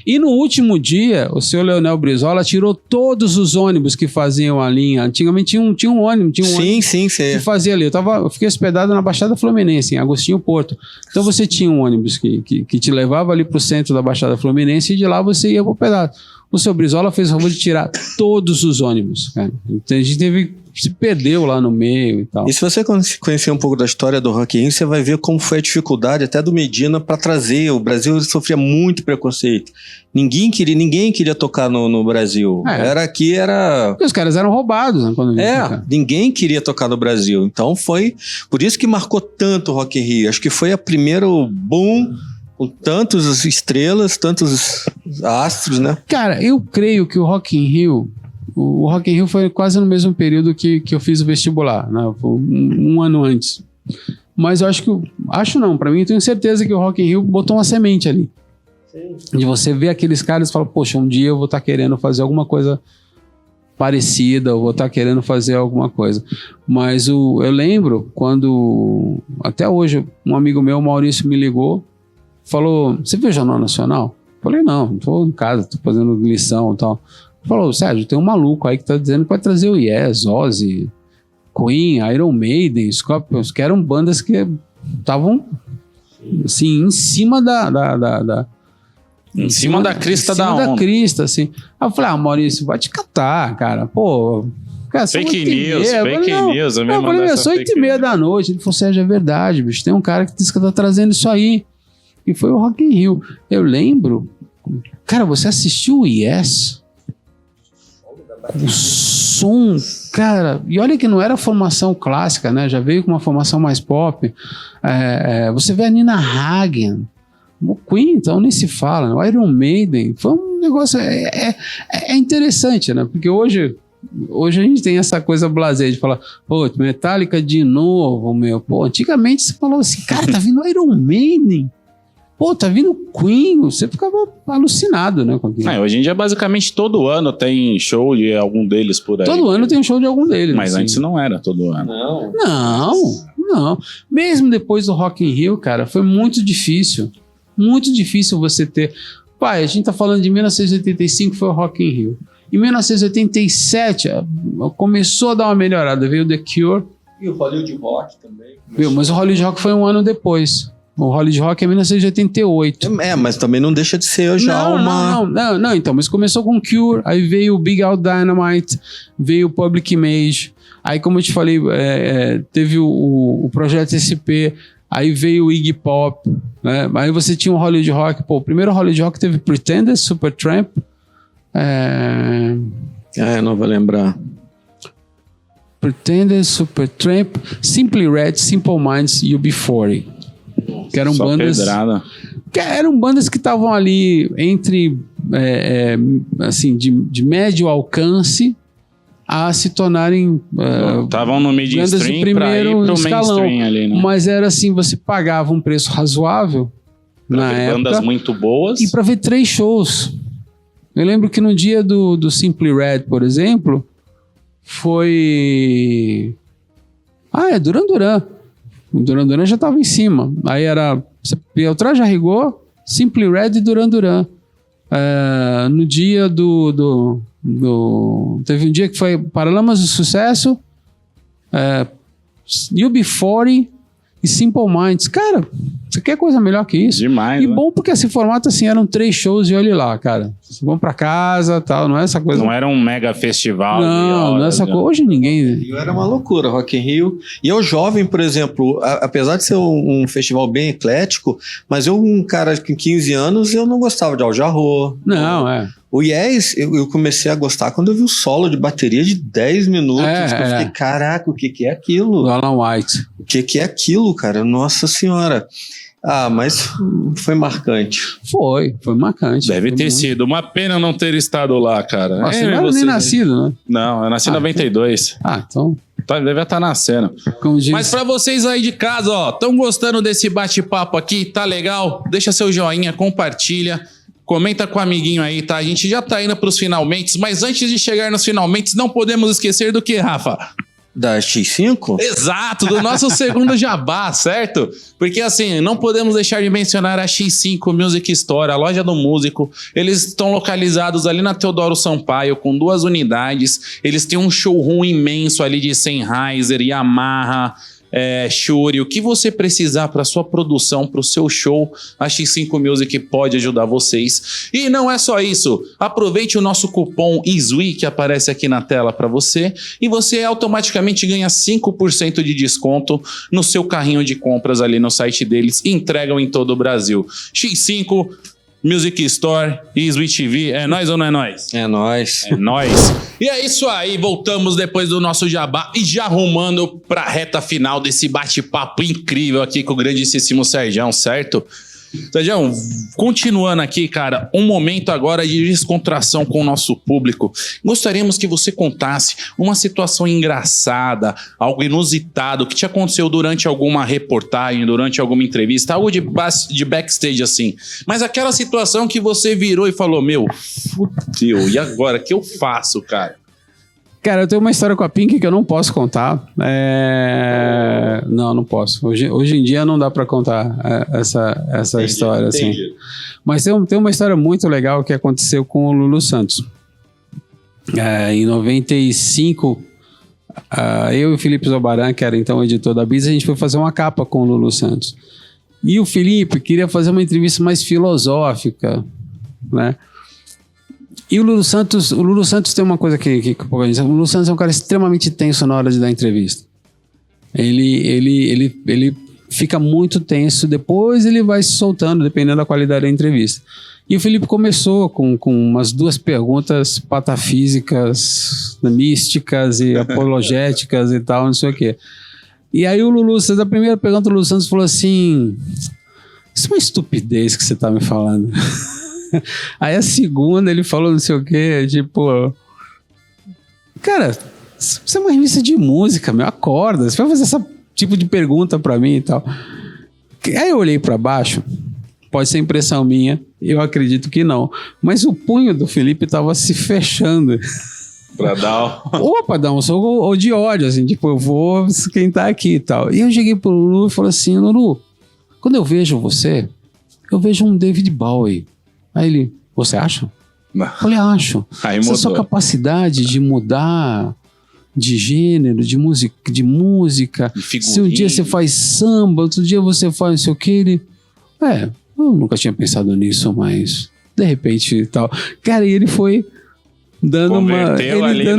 E no último dia, o senhor Leonel Brizola tirou todos os ônibus que faziam a linha. Antigamente tinha um ônibus. Sim. Que fazia ali. Eu fiquei hospedado na Baixada Fluminense, em Agostinho Porto. Então você tinha um ônibus que te levava ali pro centro da Baixada Fluminense e de lá você ia pro pedaço. O seu Brizola fez o favor de tirar todos os ônibus, cara. Então a gente se perdeu lá no meio e tal. E se você conhecer um pouco da história do Rock in Rio, você vai ver como foi a dificuldade até do Medina para trazer. O Brasil sofria muito preconceito. Ninguém queria tocar no Brasil. Porque os caras eram roubados, né, quando ninguém queria tocar no Brasil. Então foi por isso que marcou tanto o Rock in Rio. Acho que foi a primeiro boom com tantas estrelas, tantos astros, né? Cara, eu creio que o Rock in Rio foi quase no mesmo período que eu fiz o vestibular, né? Um ano antes. Mas eu pra mim, eu tenho certeza que o Rock in Rio botou uma semente ali. Sim. De você ver aqueles caras e falar, poxa, um dia eu vou estar querendo fazer alguma coisa parecida, eu vou estar querendo fazer alguma coisa. Mas eu lembro quando, até hoje, um amigo meu, Maurício, me ligou, falou, você viu o Jornal Nacional? Falei, não, tô em casa, tô fazendo lição e tal. Falou, Sérgio, tem um maluco aí que tá dizendo que vai trazer o Yes, Ozzy, Queen, Iron Maiden, Scorpions, que eram bandas que estavam, assim, em cima em cima da crista da onda. Em cima da crista, assim. Aí eu falei, Maurício, vai te catar, cara. Pô, cara, fake news. Eu falei, são 8h30 da noite. Ele falou, Sérgio, é verdade, bicho. Tem um cara que diz que tá trazendo isso aí. E foi o Rock in Rio. Eu lembro... Cara, você assistiu o Yes? O som... Cara, e olha que não era formação clássica, né? Já veio com uma formação mais pop. Você vê a Nina Hagen, o Queen, então nem se fala, né? O Iron Maiden. Foi um negócio... É interessante, né? Porque hoje a gente tem essa coisa blasé de falar, pô, Metallica de novo, meu. Pô, antigamente você falou assim, cara, tá vindo Iron Maiden. Pô, tá vindo Queen, você ficava alucinado, né? Com hoje em dia, basicamente, todo ano tem show de algum deles por aí. Todo ano tem um show de algum deles. Mas assim, antes não era todo ano. Não. Mesmo depois do Rock in Rio, cara, foi muito difícil. Muito difícil você ter... Pai, a gente tá falando de 1985, foi o Rock in Rio. Em 1987, começou a dar uma melhorada. Veio The Cure. E o Hollywood Rock também. Mas o Hollywood Rock foi um ano depois. O Hollywood Rock é 1988. Mas também não deixa de ser já Não, então, mas começou com Cure, aí veio o Big Al Dynamite, veio o Public Image, aí como eu te falei, teve o Projeto SP, aí veio o Iggy Pop, né? Aí você tinha o Hollywood Rock, o primeiro Hollywood Rock teve Pretenders, Supertramp, não vou lembrar. Pretenders, Supertramp, Simply Red, Simple Minds e UB40. Que eram Só bandas. pedrada. Que eram bandas que estavam ali entre assim, de médio alcance a se tornarem estavam no bandas de midstream pra ir primeiro pro escalão. mainstream ali, né? Mas era assim, você pagava um preço razoável na época Bandas muito boas. e para ver 3 shows. Eu lembro que no dia do Simply Red, por exemplo, foi Duran Duran. O Duran Duran já estava em cima. Aí era o Traje a Rigor, Simply Red e Duran Duran. No dia teve um dia que foi Paralamas do Sucesso, UB40 e Simple Minds. Cara, você quer coisa melhor que isso? Demais, E né? bom porque esse formato assim, eram 3 shows e olhe lá, cara. Vocês vão pra casa, tal, não é essa coisa... Não era um mega festival. Não é essa coisa. Hoje ninguém... Rio era uma loucura, Rock in Rio. E eu jovem, por exemplo, apesar de ser um festival bem eclético, mas eu, um cara com 15 anos, eu não gostava de Al Jarreau. Não, O Yes, eu comecei a gostar quando eu vi o solo de bateria de 10 minutos. Eu fiquei, caraca, o que é aquilo? Do Alan White. O que é aquilo, cara? Nossa Senhora. Mas foi marcante. Foi marcante. Deve foi ter muito. sido. Uma pena não ter estado lá, cara. Nossa, não era nem nascido, né? Não, eu nasci em 92. Então... Deve estar nascendo. Como diz... Mas pra vocês aí de casa, ó, estão gostando desse bate-papo aqui? Tá legal? Deixa seu joinha, compartilha. Comenta com o amiguinho aí, tá? A gente já tá indo pros finalmente, mas antes de chegar nos finalmente, não podemos esquecer do que, Rafa? Da X5? Exato, do nosso segundo jabá, certo? Porque assim, não podemos deixar de mencionar a X5 Music Store, a loja do músico. Eles estão localizados ali na Teodoro Sampaio, com 2 unidades. Eles têm um showroom imenso ali de Sennheiser, Yamaha, Shure, o que você precisar para sua produção, para o seu show, a X5 Music pode ajudar vocês. E não é só isso, aproveite o nosso cupom ISWI que aparece aqui na tela para você e você automaticamente ganha 5% de desconto no seu carrinho de compras ali no site deles, entregam em todo o Brasil. X5 Music Store, ISWI TV, é nóis ou não é nóis? É nóis. É nóis. E é isso aí, voltamos depois do nosso jabá e já arrumando pra reta final desse bate-papo incrível aqui com o grandíssimo Sergião, certo? Sergião, continuando aqui, cara, um momento agora de descontração com o nosso público. Gostaríamos que você contasse uma situação engraçada, algo inusitado que te aconteceu durante alguma reportagem, durante alguma entrevista, algo de backstage assim. Mas aquela situação que você virou e falou, meu, fudeu, e agora? O que eu faço, cara? Cara, eu tenho uma história com a Pink que eu não posso contar. Não posso. Hoje em dia não dá pra contar essa história, assim. Mas tem uma história muito legal que aconteceu com o Lulu Santos. Em 95, eu e o Felipe Zobaran, que era então o editor da Bis, a gente foi fazer uma capa com o Lulu Santos. E o Felipe queria fazer uma entrevista mais filosófica, né? E o Lulu Santos tem uma coisa que o Lulu Santos é um cara extremamente tenso na hora de dar entrevista. Ele fica muito tenso, depois ele vai se soltando, dependendo da qualidade da entrevista. E o Felipe começou com umas 2 perguntas patafísicas, místicas e apologéticas e tal, não sei o quê. E aí o Lulu Santos, a primeira pergunta do Lulu Santos falou assim, isso é uma estupidez que você tá me falando. Aí a segunda ele falou não sei o que, tipo, cara, você é uma revista de música, meu, acorda, você vai fazer esse tipo de pergunta pra mim e tal. Aí eu olhei pra baixo, pode ser impressão minha, eu acredito que não, mas o punho do Felipe tava se fechando. Pra dar um soco de ódio, assim, tipo, eu vou esquentar aqui e tal. E eu cheguei pro Lulu e falei assim, Lulu, quando eu vejo você, eu vejo um David Bowie. Aí ele, você acha? Não. Eu falei, acho. Aí Essa mudou. sua capacidade de mudar de gênero, de música. Se um dia você faz samba, outro dia você faz não sei o que, ele... eu nunca tinha pensado nisso, mas de repente e tal. Cara, e ele foi dando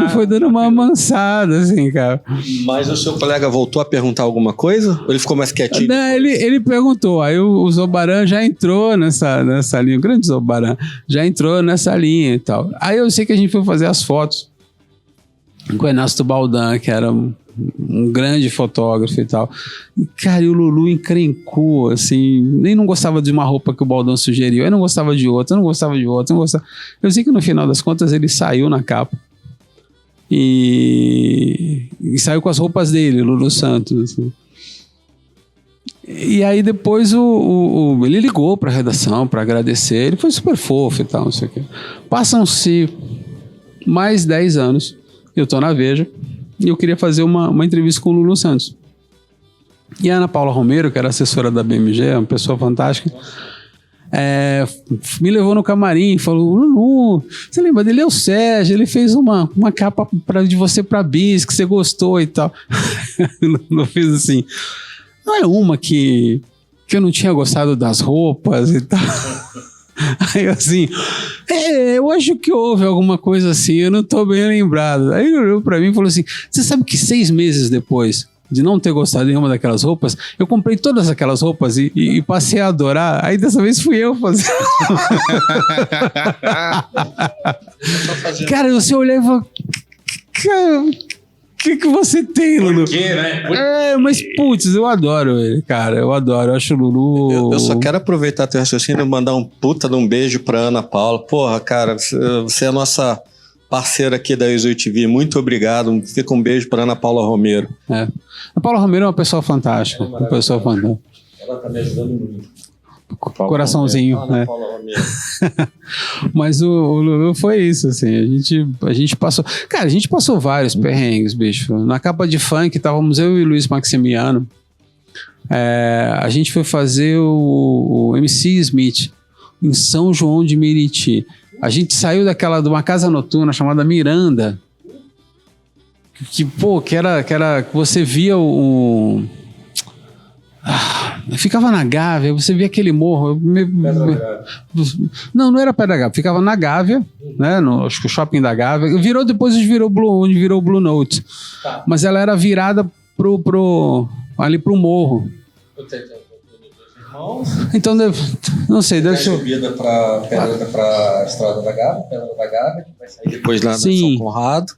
foi dando uma amansada, assim, cara. Mas o seu colega voltou a perguntar alguma coisa? Ou ele ficou mais quietinho? Não, ele perguntou. Aí o Zobaran já entrou nessa linha. O grande Zobaran já entrou nessa linha e tal. Aí eu sei que a gente foi fazer as fotos com o Ernesto Baldan, que era um grande fotógrafo e tal. E, cara, e o Lulu encrencou, assim, nem não gostava de uma roupa que o Baldan sugeriu, eu não gostava de outra, Eu sei que no final das contas ele saiu na capa e saiu com as roupas dele, Lulu Santos, assim. E aí depois ele ligou pra redação pra agradecer, ele foi super fofo e tal, não sei o quê. Passam-se mais 10 anos, eu tô na Veja, e eu queria fazer uma entrevista com o Lulu Santos. E a Ana Paula Romero, que era assessora da BMG, uma pessoa fantástica, me levou no camarim e falou: Lulu, você lembra dele? É o Sérgio, ele fez uma capa de você pra Bis, que você gostou e tal. Eu fiz assim, não é uma que eu não tinha gostado das roupas e tal. Aí assim, eu acho que houve alguma coisa assim, eu não tô bem lembrado. Aí ele olhou pra mim e falou assim: você sabe que 6 meses depois de não ter gostado de nenhuma daquelas roupas, eu comprei todas aquelas roupas e passei a adorar. Aí dessa vez fui eu fazer. Cara, você olhar e falar: o que você tem, Lulu? Por quê, né? Mas putz, eu adoro ele, cara. Eu adoro, eu acho o Lulu... Eu só quero aproveitar teu raciocínio e mandar um puta de um beijo pra Ana Paula. Porra, cara, você é a nossa parceira aqui da Iso TV. Muito obrigado. Fica um beijo pra Ana Paula Romero. Ana Paula Romero é uma pessoa fantástica. Ela tá me ajudando muito. Coraçãozinho, né? Mas o Lulu foi isso, assim, a gente passou, cara, a gente passou vários perrengues, bicho. Na capa de funk estávamos eu e o Luiz Maximiano, a gente foi fazer o MC Smith em São João de Meriti. A gente saiu de uma casa noturna chamada Miranda, que você via ficava na Gávea, você via aquele morro. Não era Pedra Gávea, ficava na Gávea, né? Acho que o shopping da Gávea. Depois virou o Blue Note. Tá. Mas ela era virada ali pro morro. Então, não sei, deve ser. Subida pra Estrada da Gávea, Pedra da Gávea, que vai sair depois lá na São Conrado.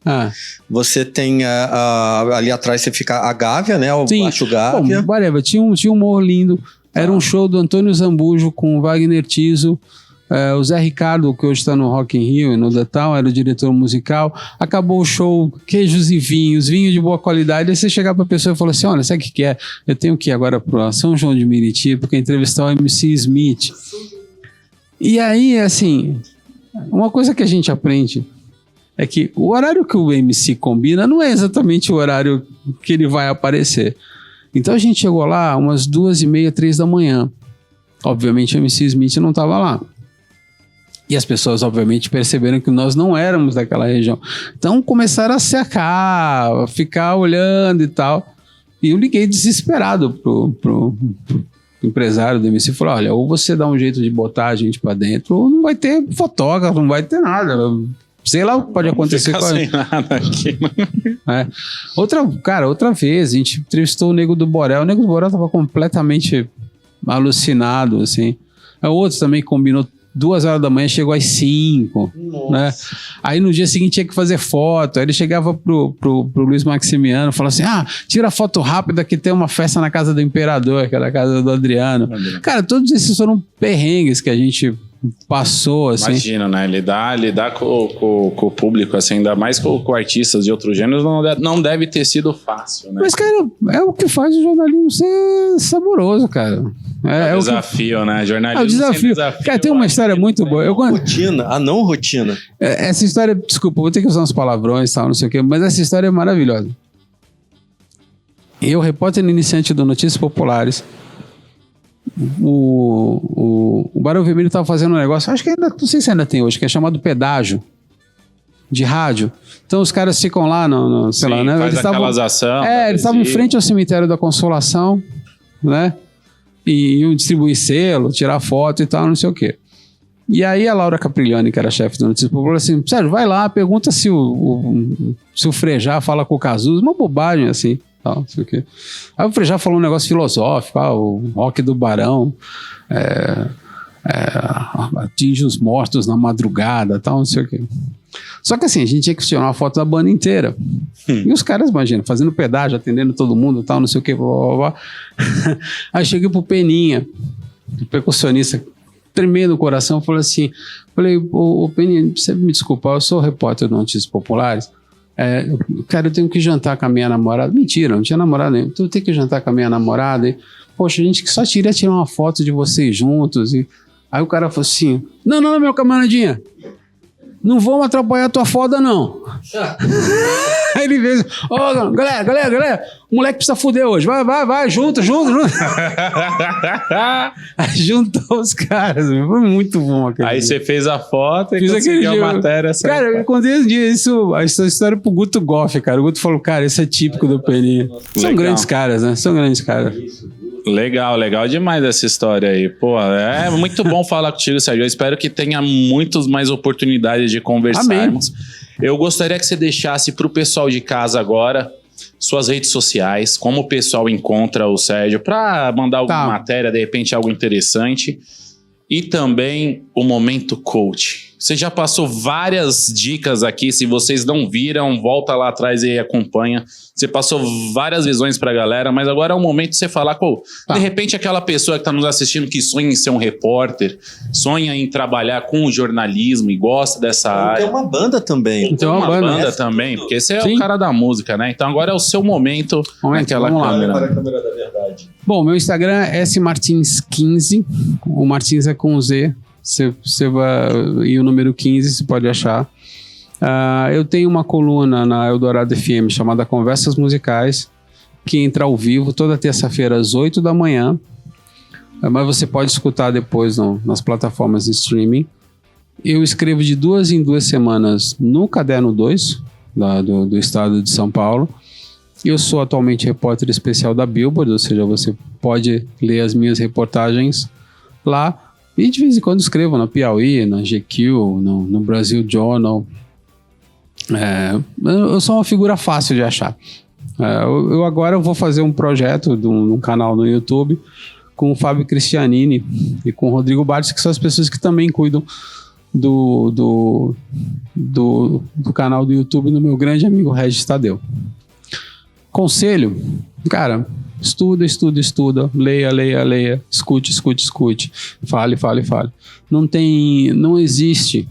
Você tem ali atrás, você fica a Gávea, né? O Baixo Gávea. Bom, tinha um morro lindo. Era um show do Antônio Zambujo com o Wagner Tiso. O Zé Ricardo, que hoje está no Rock in Rio e no Detal, era o diretor musical. Acabou o show, queijos e vinhos de boa qualidade. Aí você chegar para a pessoa e falar assim: olha, sabe o que é? Eu tenho que ir agora para São João de Meriti porque entrevistar o MC Smith. E aí, assim, uma coisa que a gente aprende é que o horário que o MC combina não é exatamente o horário que ele vai aparecer. Então a gente chegou lá umas 2:30, 3 da manhã. Obviamente o MC Smith não estava lá. E as pessoas, obviamente, perceberam que nós não éramos daquela região. Então começaram a cercar, ficar olhando e tal. E eu liguei desesperado pro empresário do MC e falei: olha, ou você dá um jeito de botar a gente pra dentro, ou não vai ter fotógrafo, não vai ter nada. Sei lá o que pode acontecer com a gente. Nada aqui. Outra vez, a gente entrevistou o Nego do Borel. O Nego do Borel tava completamente alucinado, assim. O outro também combinou 2 horas da manhã, chegou às 5, né? Aí no dia seguinte tinha que fazer foto. Aí ele chegava pro Luiz Maximiano, falava assim: tira foto rápida que tem uma festa na casa do Imperador, que era a casa do Adriano. Cara, todos esses foram perrengues que a gente passou, assim. Imagina, né? Lidar com o público, assim, ainda mais com artistas de outros gêneros, não deve ter sido fácil, né? Mas, cara, é o que faz o jornalismo ser saboroso, cara. É o desafio, né? Jornalismo. O desafio. Cara, tem uma história muito boa. A não rotina. Essa história, desculpa, vou ter que usar uns palavrões e tal, não sei o quê, mas essa história é maravilhosa. Eu, repórter iniciante do Notícias Populares, o Barão Vermelho estava fazendo um negócio, acho que ainda, não sei se ainda tem hoje, que é chamado pedágio. de rádio. Então os caras ficam lá, sei lá, né? Faz aquelas ações. Eles estavam em frente ao cemitério da Consolação, né? E iam distribuir selo, tirar foto e tal, não sei o quê. E aí a Laura Capriglione, que era chefe do Notícias Popular, assim, Sérgio, vai lá, pergunta se o Frejá fala com o Cazuza, uma bobagem assim, tal, não sei o quê. Aí o Frejá falou um negócio filosófico, o rock do Barão, atinge os mortos na madrugada, tal, não sei o quê. Só que assim, a gente tinha que tirar uma foto da banda inteira. E os caras, imagina, fazendo pedágio, atendendo todo mundo, tal, não sei o quê, blá, blá, blá. Aí cheguei pro Peninha, o percussionista, tremendo o coração, falei, ô Peninha, você me desculpar, eu sou repórter do Notícias Populares, cara, eu tenho que jantar com a minha namorada. Mentira, não tinha namorada nenhuma. Então eu tenho que jantar com a minha namorada. E, poxa, a gente só queria tirar uma foto de vocês juntos. E aí o cara falou assim, não, meu camaradinha, não vamos atrapalhar a tua foda, não. Aí ele veio, galera, o moleque precisa fuder hoje, vai, junto. Aí juntou os caras, foi muito bom aquele Aí dia. você fez a foto e Fiz conseguiu a matéria. Cara, eu contei essa história pro Guto Goff, cara. O Guto falou, cara, isso é típico do Peninha. São grandes caras, né? São grandes caras. Legal demais essa história aí. Pô, é muito bom falar contigo, Sérgio. Eu espero que tenha muitas mais oportunidades de conversarmos. Amém. Eu gostaria que você deixasse pro pessoal de casa agora suas redes sociais, como o pessoal encontra o Sérgio, para mandar alguma matéria, de repente algo interessante. E também o Momento Coach. Você já passou várias dicas aqui, se vocês não viram, volta lá atrás e acompanha. Você passou várias visões pra galera, mas agora é o momento de você falar, de repente aquela pessoa que tá nos assistindo que sonha em ser um repórter, sonha em trabalhar com o jornalismo e gosta dessa área. Tem uma banda também. Tem uma banda também, porque esse é o cara da música, né? Então agora é o seu momento naquela câmera. Para a câmera da verdade. Bom, meu Instagram é smartins15, o Martins é com Z, você vai, e o número 15 você pode achar. Eu tenho uma coluna na Eldorado FM chamada Conversas Musicais, que entra ao vivo toda terça-feira às 8 da manhã, mas você pode escutar depois nas plataformas de streaming. Eu escrevo de 2 em 2 semanas no Caderno 2, do estado de São Paulo. Eu sou atualmente repórter especial da Billboard, ou seja, você pode ler as minhas reportagens lá. E de vez em quando escrevo na Piauí, na GQ, no Brasil Journal. Eu sou uma figura fácil de achar. Eu agora vou fazer um projeto de um canal no YouTube com o Fábio Cristianini e com o Rodrigo Bartz, que são as pessoas que também cuidam do canal do YouTube do meu grande amigo Regis Tadeu. Conselho, cara, estuda, leia, escute, fale. Não existe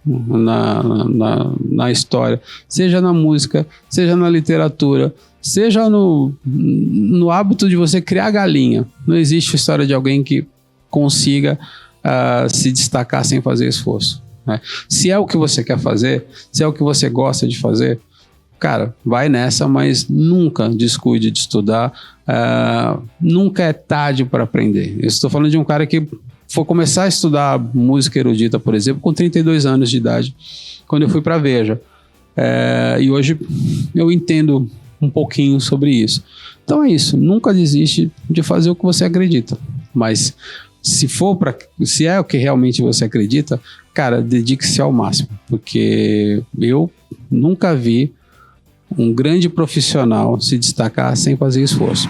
na história, seja na música, seja na literatura, seja no hábito de você criar galinha. Não existe história de alguém que consiga se destacar sem fazer esforço, né? Se é o que você quer fazer, se é o que você gosta de fazer, cara, vai nessa, mas nunca descuide de estudar. Nunca é tarde para aprender. Eu estou falando de um cara que foi começar a estudar música erudita, por exemplo, com 32 anos de idade, quando eu fui para a Veja. E hoje eu entendo um pouquinho sobre isso. Então é isso, nunca desiste de fazer o que você acredita. Mas se é o que realmente você acredita, cara, dedique-se ao máximo, porque eu nunca vi um grande profissional se destacar sem fazer esforço.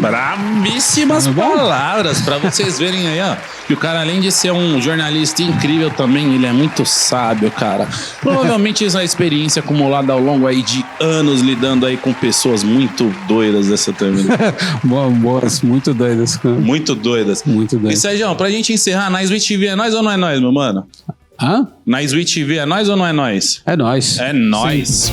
Bravíssimas palavras para vocês verem aí, ó. Que o cara, além de ser um jornalista incrível também, ele é muito sábio, cara. Provavelmente essa experiência acumulada ao longo aí de anos lidando aí com pessoas muito doidas dessa termina. Boas, muito doidas. Muito doidas. E Sérgio, pra gente encerrar, na Switch TV é nós ou não é nós, meu mano? Hã? Na Switch TV é nós ou não é nós? É nós. É nós. Sim.